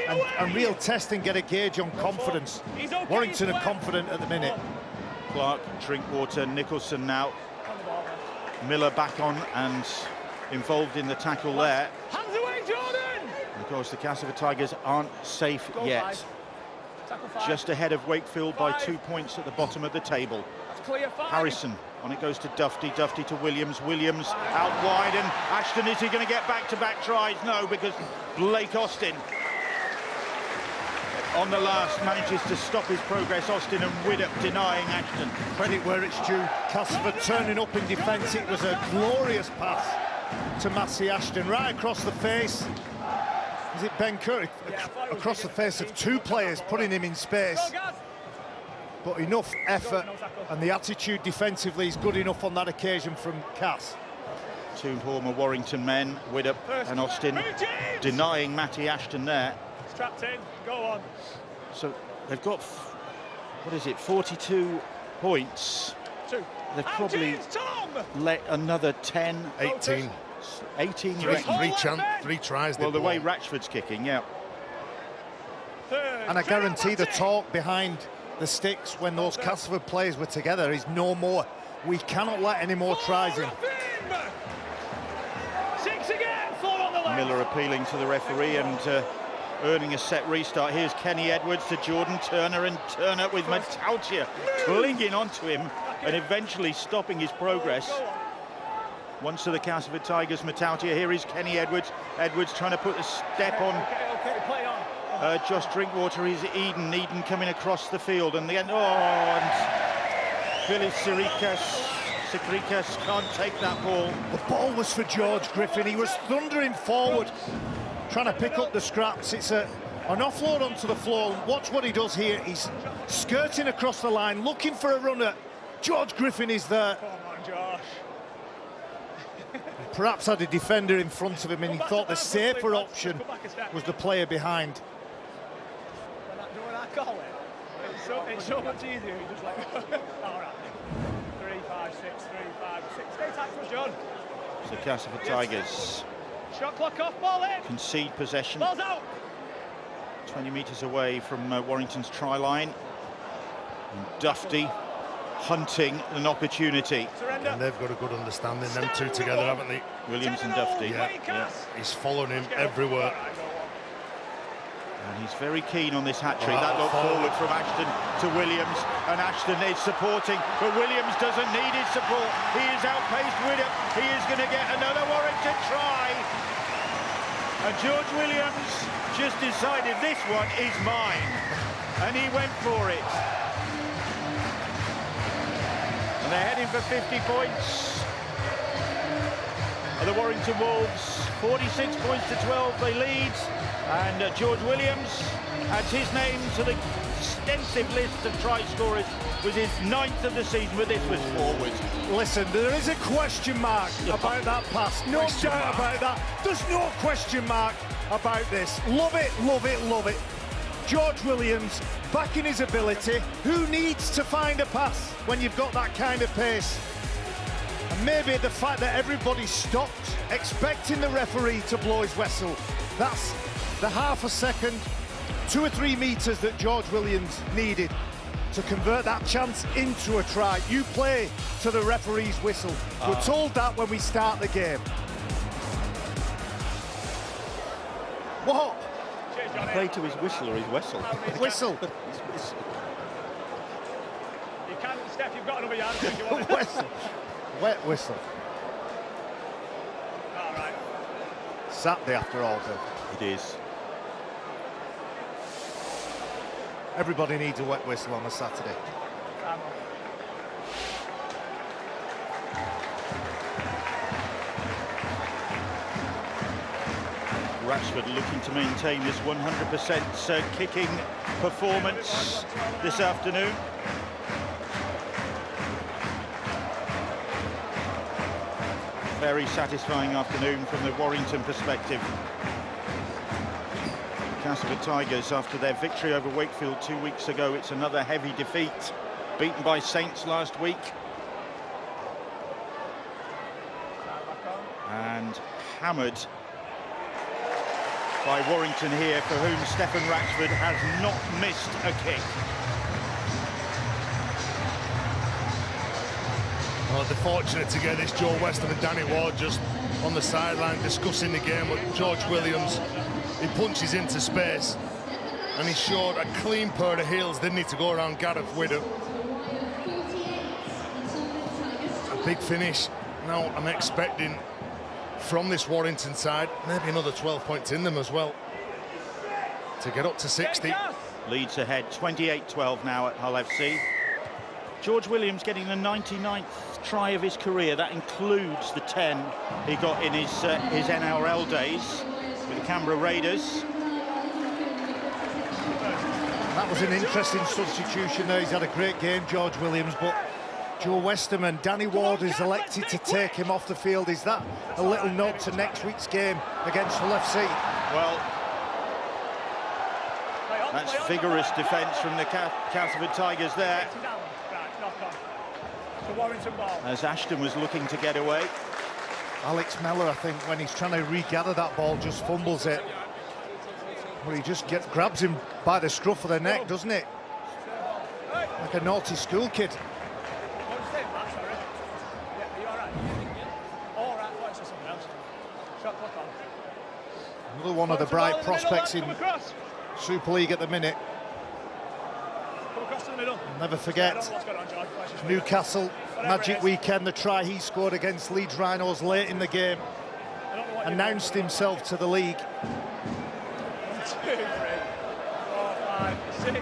and real test and get a gauge on confidence. Warrington are confident at the minute. Clark, Drinkwater, Nicholson now. Miller back on and involved in the tackle there. Hands away, Jordan! And of course, the Castleford Tigers aren't safe yet. Just ahead of Wakefield by 2 points at the bottom of the table. Harrison, on it goes to Dufty, Dufty to Williams, Williams out wide, and Ashton, is he going to get back-to-back tries? No, because Blake Austin on the last manages to stop his progress. Austin and Widdop denying Ashton. Credit where it's due. Castleford turning up in defence. It was a glorious pass to Matty Ashton, right across the face. Is it Ben Curry? Across the face of 2 players, putting him in space. But enough effort, and the attitude defensively is good enough on that occasion from Cass. 2 former Warrington men, Widdop and Austin, denying Matty Ashton there. Strapped in, go on. So they've got, what is it, 42 points. They've probably let another 10, 18. 18, Three tries. Well, the way Ratchford's kicking, yeah. And I guarantee the talk behind the sticks when those Castleford players were together is no more. We cannot let any more tries in. 6 again, 4 on the left. Miller appealing to the referee and earning a set restart. Here's Kenny Edwards to Jordan Turner, and Turner with Matautia clinging onto him and eventually stopping his progress. Once to the Castleford Tigers, Matautia. Here is Kenny Edwards. Edwards trying to put a step on. Play on. Josh Drinkwater is Eden. Eden coming across the field, and the end. Oh, and Billy Sirikas can't take that ball. The ball was for George Griffin. He was thundering forward, trying to pick up the scraps. It's an offload onto the floor. Watch what he does here. He's skirting across the line, looking for a runner. George Griffin is there. Come on, Josh. Perhaps had a defender in front of him, and he thought the safer option was the player behind. When I call it, it's so much easier. You just like, all right. 3, 5, 6, 3, 5, 6. Stay tight for John. So Castleford Tigers Shot clock off, ball in. concede possession. Ball's out. 20 metres away from Warrington's try line. And Dufty hunting an opportunity. And they've got a good understanding, them two together, haven't they? Williams and Dufty. Yeah. He's following him everywhere. And he's very keen on this hat-trick. That look forward from Ashton to Williams, and Ashton is supporting, but Williams doesn't need his support. He is outpaced with it. He is going to get another Warrington try. And George Williams just decided this one is mine, and he went for it. And they're heading for 50 points. And the Warrington Wolves, 46 points to 12, they lead. And George Williams adds his name to the extensive list of try scorers. Was his 9th of the season, but this was forward. Listen, there is a question mark about that pass. No doubt about that. There's no question mark about this. Love it, love it, love it. George Williams backing his ability. Who needs to find a pass when you've got that kind of pace? And maybe the fact that everybody stopped expecting the referee to blow his whistle. That's the half a second, 2 or 3 metres that George Williams needed to convert that chance into a try. You play to the referee's whistle. We're told that when we start the game. What? Play to his whistle or his whistle? Whistle. You can't, Steph, you've got another yard if you want it. Whistle. Wet whistle. All right. Saturday after all, Bill. It is. Everybody needs a wet whistle on a Saturday. Rashford looking to maintain this 100% kicking performance this afternoon. Very satisfying afternoon from the Warrington perspective. Castleford Tigers, after their victory over Wakefield 2 weeks ago, it's another heavy defeat, beaten by Saints last week. And hammered by Warrington here, for whom Stephen Ratchford has not missed a kick. Well, they're fortunate to get this. Joe Westham and Danny Ward just on the sideline discussing the game with George Williams. He punches into space and he showed a clean pair of heels, didn't he, to go around Gareth Widdop. A big finish. Now I'm expecting from this Warrington side maybe another 12 points in them as well to get up to 60. Leeds ahead 28-12 now at Hull FC. George Williams getting the 99th try of his career. That includes the 10 he got in his NRL days with the Canberra Raiders. That was an interesting substitution there. He's had a great game, George Williams, but Joe Westham and Danny Ward is elected to take him off the field. Is that a little nod to next week's game against Hull FC? Well, that's vigorous defence from the Castleford Tigers there. As Ashton was looking to get away. Alex Mellor, I think, when he's trying to regather that ball, just fumbles it. Well, he just grabs him by the scruff of the neck, doesn't it? Like a naughty school kid. Another one of the bright prospects in Super League at the minute. I'll never forget Newcastle Magic Weekend, the try he scored against Leeds Rhinos late in the game. Announced himself to the league. 1, 2, 3, 4, 5, 6,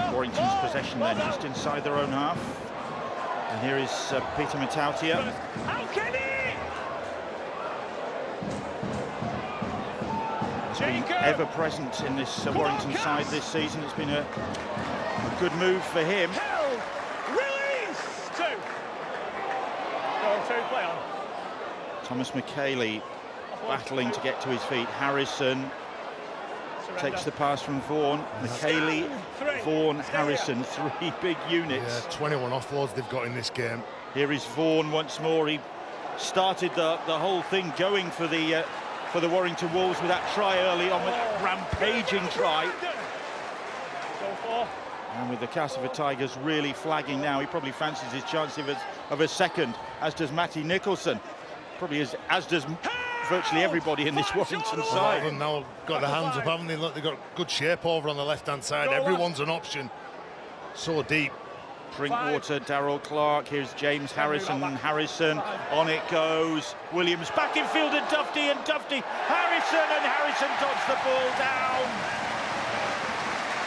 8. Warrington's possession then just inside their own half. And here is Peter Matautia. How can he? Ever present in this Warrington side this season. It's been a good move for him. Release! 2. Go 2, play on. Thomas McKaylee battling to get to his feet. Harrison takes the pass from Vaughan. McKaylee, Vaughan, Harrison, 3 big units. Yeah, 21 offloads they've got in this game. Here is Vaughan once more. He started the whole thing going for the Warrington Wolves with that try early on, with that rampaging try. And with the Castleford Tigers really flagging now, he probably fancies his chance of a second, as does Matty Nicholson. Probably as does virtually everybody in this Warrington side. They've now got their hands up, haven't they? Look, they've got good shape over on the left-hand side. Everyone's an option. So deep. Drinkwater, Darrell Clark, here's James Harrison, on it goes. Williams back in field and Harrison dots the ball down.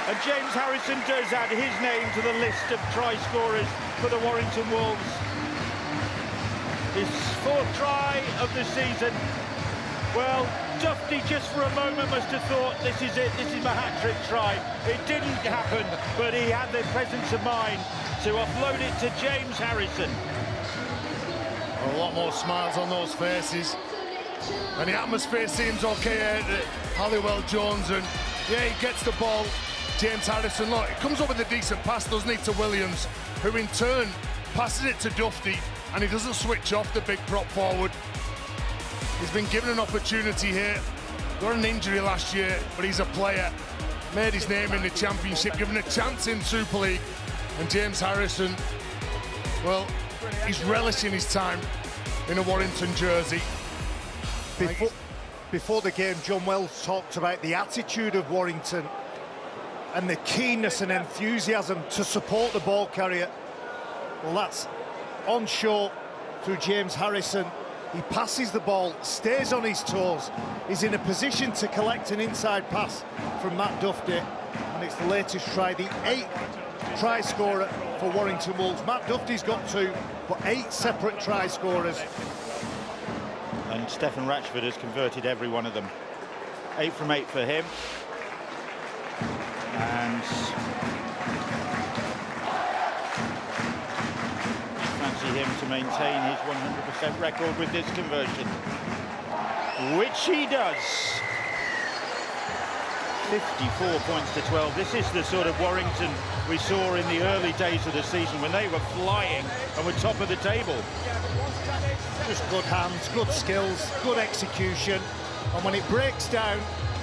And James Harrison does add his name to the list of try scorers for the Warrington Wolves. His 4th try of the season. Well, Dufty just for a moment must have thought, this is it, this is my hat-trick try. It didn't happen, but he had the presence of mind to offload it to James Harrison. A lot more smiles on those faces. And the atmosphere seems okay at Halliwell Jones, and yeah, he gets the ball. James Harrison, look, it comes up with a decent pass, doesn't he, to Williams, who in turn passes it to Dufty, and he doesn't switch off the big prop forward. He's been given an opportunity here. Got an injury last year, but he's a player. Made his name in the Championship, given a chance in Super League. And James Harrison, well, he's relishing his time in a Warrington jersey. Before the game, John Wells talked about the attitude of Warrington and the keenness and enthusiasm to support the ball carrier. Well, that's on show through James Harrison. He passes the ball, stays on his toes. He's in a position to collect an inside pass from Matt Dufty, and it's the latest try, the 8th try scorer for Warrington Wolves. Matt Dufty's got 2, but 8 separate try scorers. And Stefan Ratchford has converted every one of them. 8 from 8 for him. And fancy him to maintain his 100% record with this conversion, which he does. 54 points to 12. This is the sort of Warrington we saw in the early days of the season when they were flying and were top of the table. Just good hands, good skills, good execution, and when it breaks down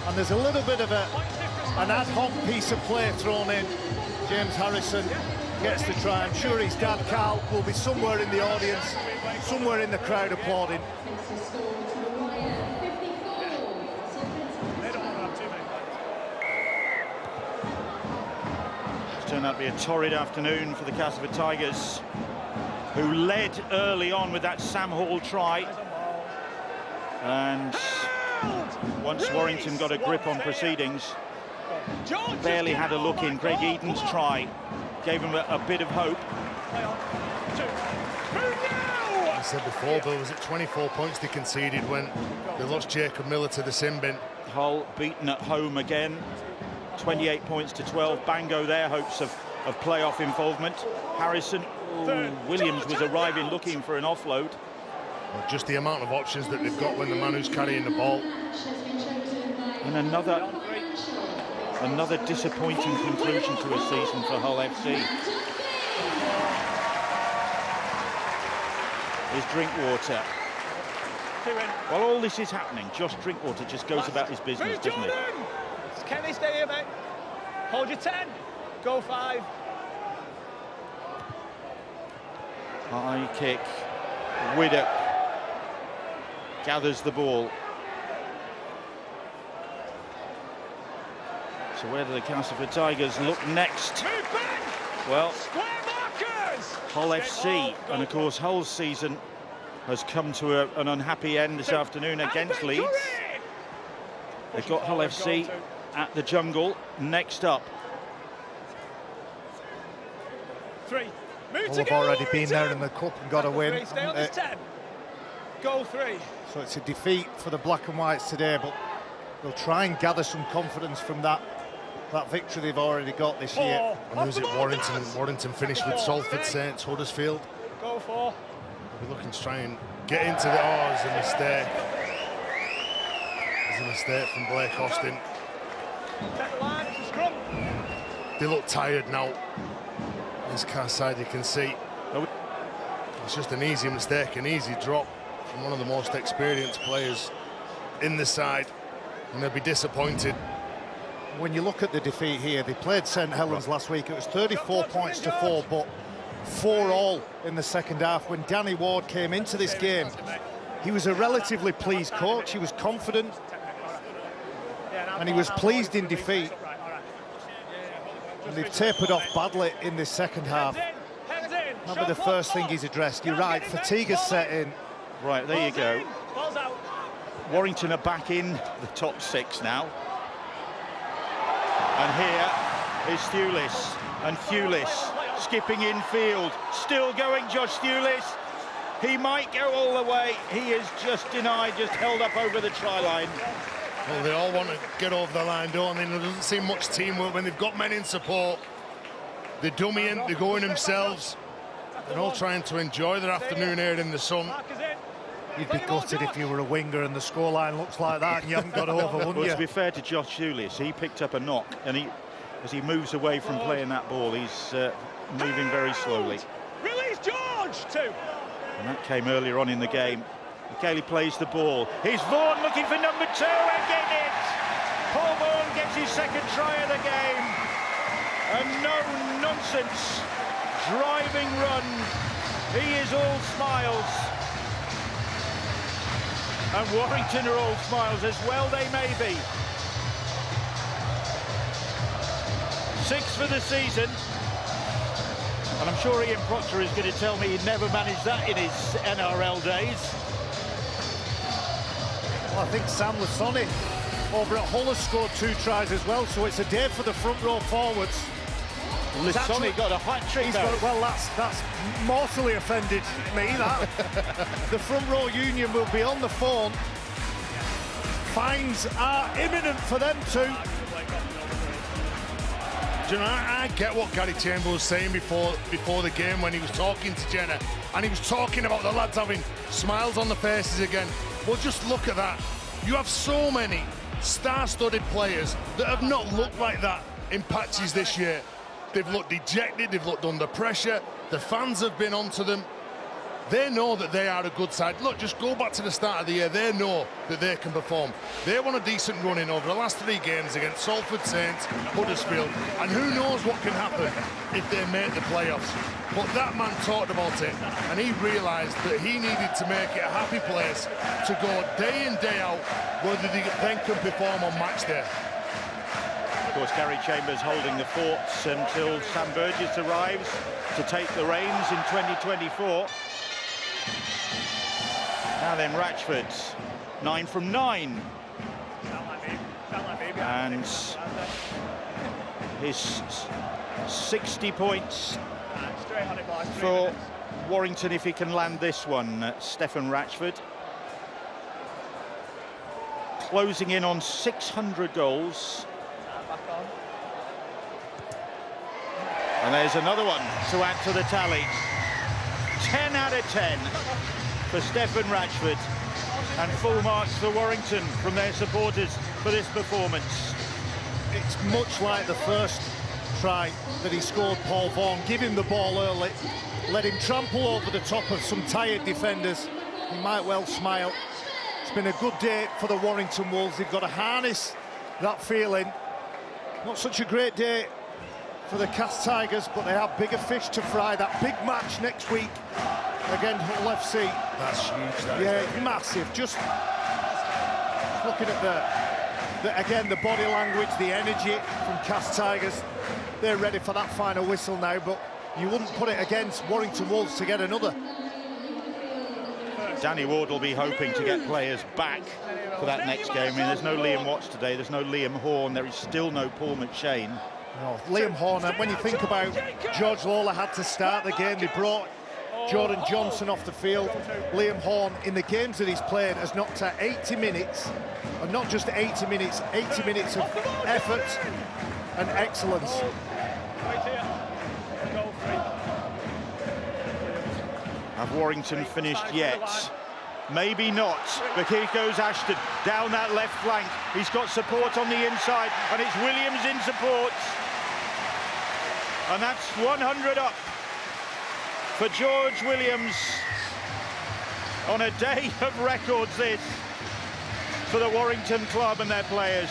and there's a little bit of an ad hoc piece of play thrown in, James Harrison gets the try. I'm sure his dad Carl will be somewhere in the audience, somewhere in the crowd applauding. It's turned out to be a torrid afternoon for the Castleford Tigers, who led early on with that Sam Hall try. And once Warrington got a grip on proceedings, barely had a look in. Greg Eden's try gave him a bit of hope. I said before, Bill, was it 24 points they conceded when they lost Jacob Miller to the sin bin? Hull beaten at home again, 28 points to 12. Bango their hopes of playoff involvement. Harrison, Williams was arriving looking for an offload. Well, just the amount of options that they've got when the man who's carrying the ball. And another disappointing conclusion to a season for Hull FC. Here's Drinkwater. While all this is happening, Josh Drinkwater just goes about his business, doesn't he? Kenny, stay here, mate. Hold your 10. Go 5. High kick. Widdock gathers the ball. So where do the Castleford Tigers look next? Well, Hull FC, and of course Hull's season has come to an unhappy end this afternoon against Leeds. They've got Hull FC at the Jungle next up. Hull have already been there in the cup and got a win. Stay on this 10. Go 3. So it's a defeat for the black and whites today, but they'll try and gather some confidence from that victory they've already got this year. And who's it? Warrington finished with Salford Saints, Huddersfield. Go 4. They'll be looking to try and get into the... Oh, there's a mistake. There's a mistake from Blake Austin. Take the line, it's a scrum. They look tired now. This car side, you can see. It's just an easy mistake, an easy drop from one of the most experienced players in the side, and they'll be disappointed. when you look at the defeat here, they played St Helens last week. It was 34 points to 4, but 4-all in the second half. When Danny Ward came into this game, he was a relatively pleased coach. He was confident, and he was pleased in defeat. And they've tapered off badly in this second half. Remember the first thing he's addressed. You're right, fatigue has set in. Right, there you go. Warrington are back in the top 6 now. And here is Thewlis, and Thewlis skipping infield, still going Josh Thewlis. He might go all the way. He is just denied, just held up over the try line. Well, they all want to get over the line, don't they? There doesn't seem much teamwork when they've got men in support. They're dummying, they're going themselves. They're all trying to enjoy their afternoon here in the sun. You'd be gutted if you were a winger and the scoreline looks like that and you haven't got over, wouldn't Well, you? to be fair to Josh Thewlis, he picked up a knock, and as he moves away from playing that ball, he's moving very slowly. Release George, 2. And that came earlier on in the game. Kelly plays the ball. Here's Vaughan looking for number 2 and get it! Paul Vaughan gets his second try of the game. A no-nonsense driving run. He is all smiles. And Warrington are all smiles as well, they may be. 6 for the season. And I'm sure Ian Proctor is going to tell me he never managed that in his NRL days. Well, I think Sam Lasoni over at Hull has scored 2 tries as well, so it's a day for the front row forwards. Lasoni got a hat-trick. Well, that's mortally offended me, that. The front row union will be on the phone. Fines are imminent for them too. Do you know, I get what Gary Chamber was saying before the game when he was talking to Jenna, and he was talking about the lads having smiles on their faces again. Well, just look at that. You have so many star-studded players that have not looked like that in patches this year. They've looked dejected, they've looked under pressure, the fans have been onto them. They know that they are a good side. Look, just go back to the start of the year, they know that they can perform. They won a decent run in over the last 3 games against Salford Saints, Huddersfield, and who knows what can happen if they make the playoffs. But that man talked about it, and he realised that he needed to make it a happy place to go day in, day out, whether they then can perform on match day. Of course, Gary Chambers holding the forts until Sam Burgess arrives to take the reins in 2024. Now then, Ratchford, 9 from 9. And his 60 points for Warrington if he can land this one. Stefan Ratchford. Closing in on 600 goals. And there's another one to add to the tally. 10 out of 10 for Stefan Ratchford. And full marks for Warrington from their supporters for this performance. It's much like the first try that he scored, Paul Vaughan. Give him the ball early, let him trample over the top of some tired defenders. He might well smile. It's been a good day for the Warrington Wolves. They've got to harness that feeling. Not such a great day for the Cast Tigers, but they have bigger fish to fry. That big match next week against Hull FC. That's huge, that yeah, massive. Just looking at again, the body language, the energy from Cast Tigers. They're ready for that final whistle now, but you wouldn't put it against Warrington Wolves to get another. Danny Ward will be hoping to get players back for that next game. I mean, there's no Liam Watts today, there's no Liam Horn, there is still no Paul McShane. No, Liam Horn, when you think about George Lawler had to start the game, they brought Jordan Johnson off the field. Liam Horn, in the games that he's played, has knocked out 80 minutes, and not just 80 minutes, 80 minutes of effort and excellence. Have Warrington finished yet? Maybe not, but here goes Ashton down that left flank. He's got support on the inside, and it's Williams in support. And that's 100 up for George Williams on a day of records this for the Warrington club and their players.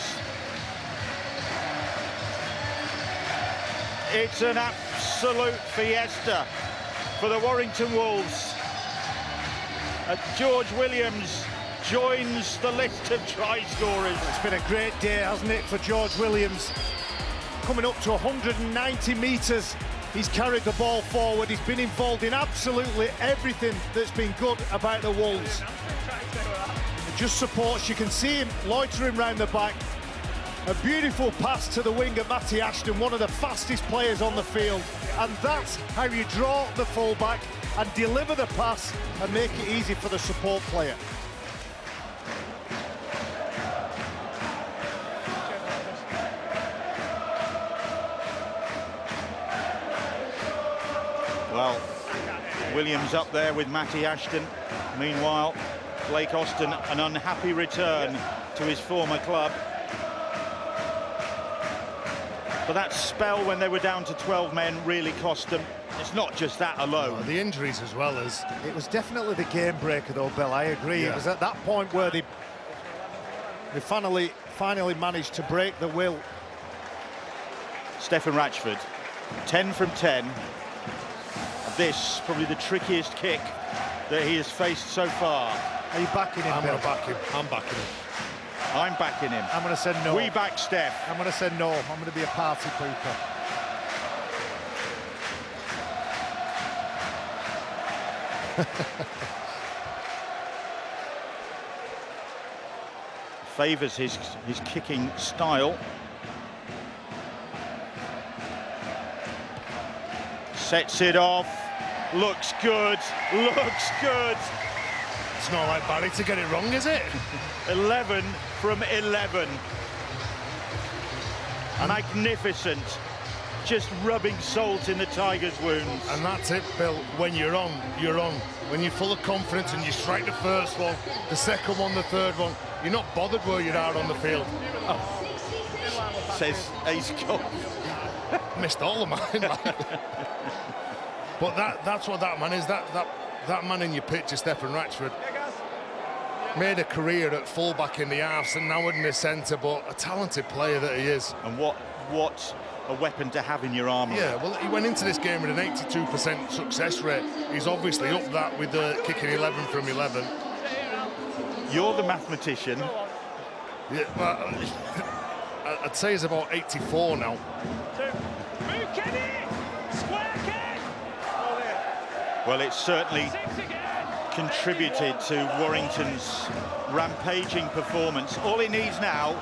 It's an absolute fiesta for the Warrington Wolves. George Williams joins the list of try scorers. It's been a great day, hasn't it, for George Williams? Coming up to 190 metres, he's carried the ball forward. He's been involved in absolutely everything that's been good about the Wolves. It just supports. You can see him loitering round the back. A beautiful pass to the winger, Matty Ashton, one of the fastest players on the field. And that's how you draw the fullback and deliver the pass and make it easy for the support player. Well, Williams up there with Matty Ashton. Meanwhile, Blake Austin, an unhappy return to his former club. But that spell when they were down to 12 men really cost them. It's not just that alone. The injuries as well as... It was definitely the game breaker though, Bill, I agree. Yeah. It was at that point where they finally managed to break the will. Stefan Ratchford, 10 from 10. This probably the trickiest kick that he has faced so far. Are you backing him, I'm Bill? going to back him. I'm backing him. I'm backing him. I'm going to say no. We back Steph. I'm going to say no. I'm going to be a party pooper. Favours his kicking style. Sets it off. Looks good. Looks good. It's not like Barry to get it wrong, is it? 11 from 11. Magnificent. Just rubbing salt in the Tigers' wounds. And that's it, Bill. When you're on, you're on. When you're full of confidence and you strike the first one, the second one, the third one, you're not bothered where you're out on the field. Oh. Says Ace Cole. Missed all of mine. But that's what that man is. That man in your picture, Stefan Ratchford, made a career at fullback in the halves and now in the centre, but a talented player that he is. And what a weapon to have in your armour. Yeah, well, he went into this game with an 82% success rate. He's obviously up that with kicking 11 from 11. You're the mathematician. Yeah, well, I'd say he's about 84 now. Well, it's certainly contributed to Warrington's rampaging performance. All he needs now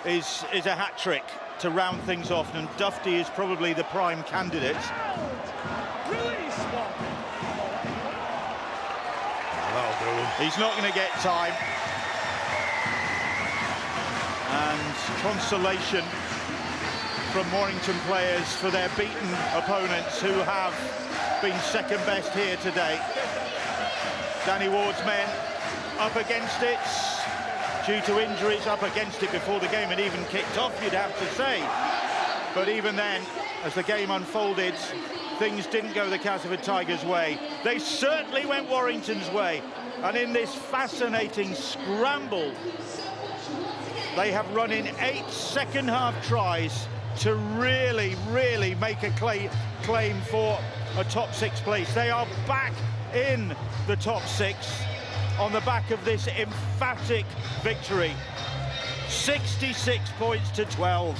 is a hat-trick to round things off, and Dufty is probably the prime candidate. That'll do him. He's not going to get time. And consolation from Warrington players for their beaten opponents who have been second best here today. Danny Ward's men up against it, due to injuries, up against it before the game had even kicked off, you'd have to say. But even then, as the game unfolded, things didn't go the Castleford Tigers' way. They certainly went Warrington's way. And in this fascinating scramble, they have run in 8 second-half tries to really, really make a claim for a top 6 place. They are back in the top 6 on the back of this emphatic victory. 66 points to 12.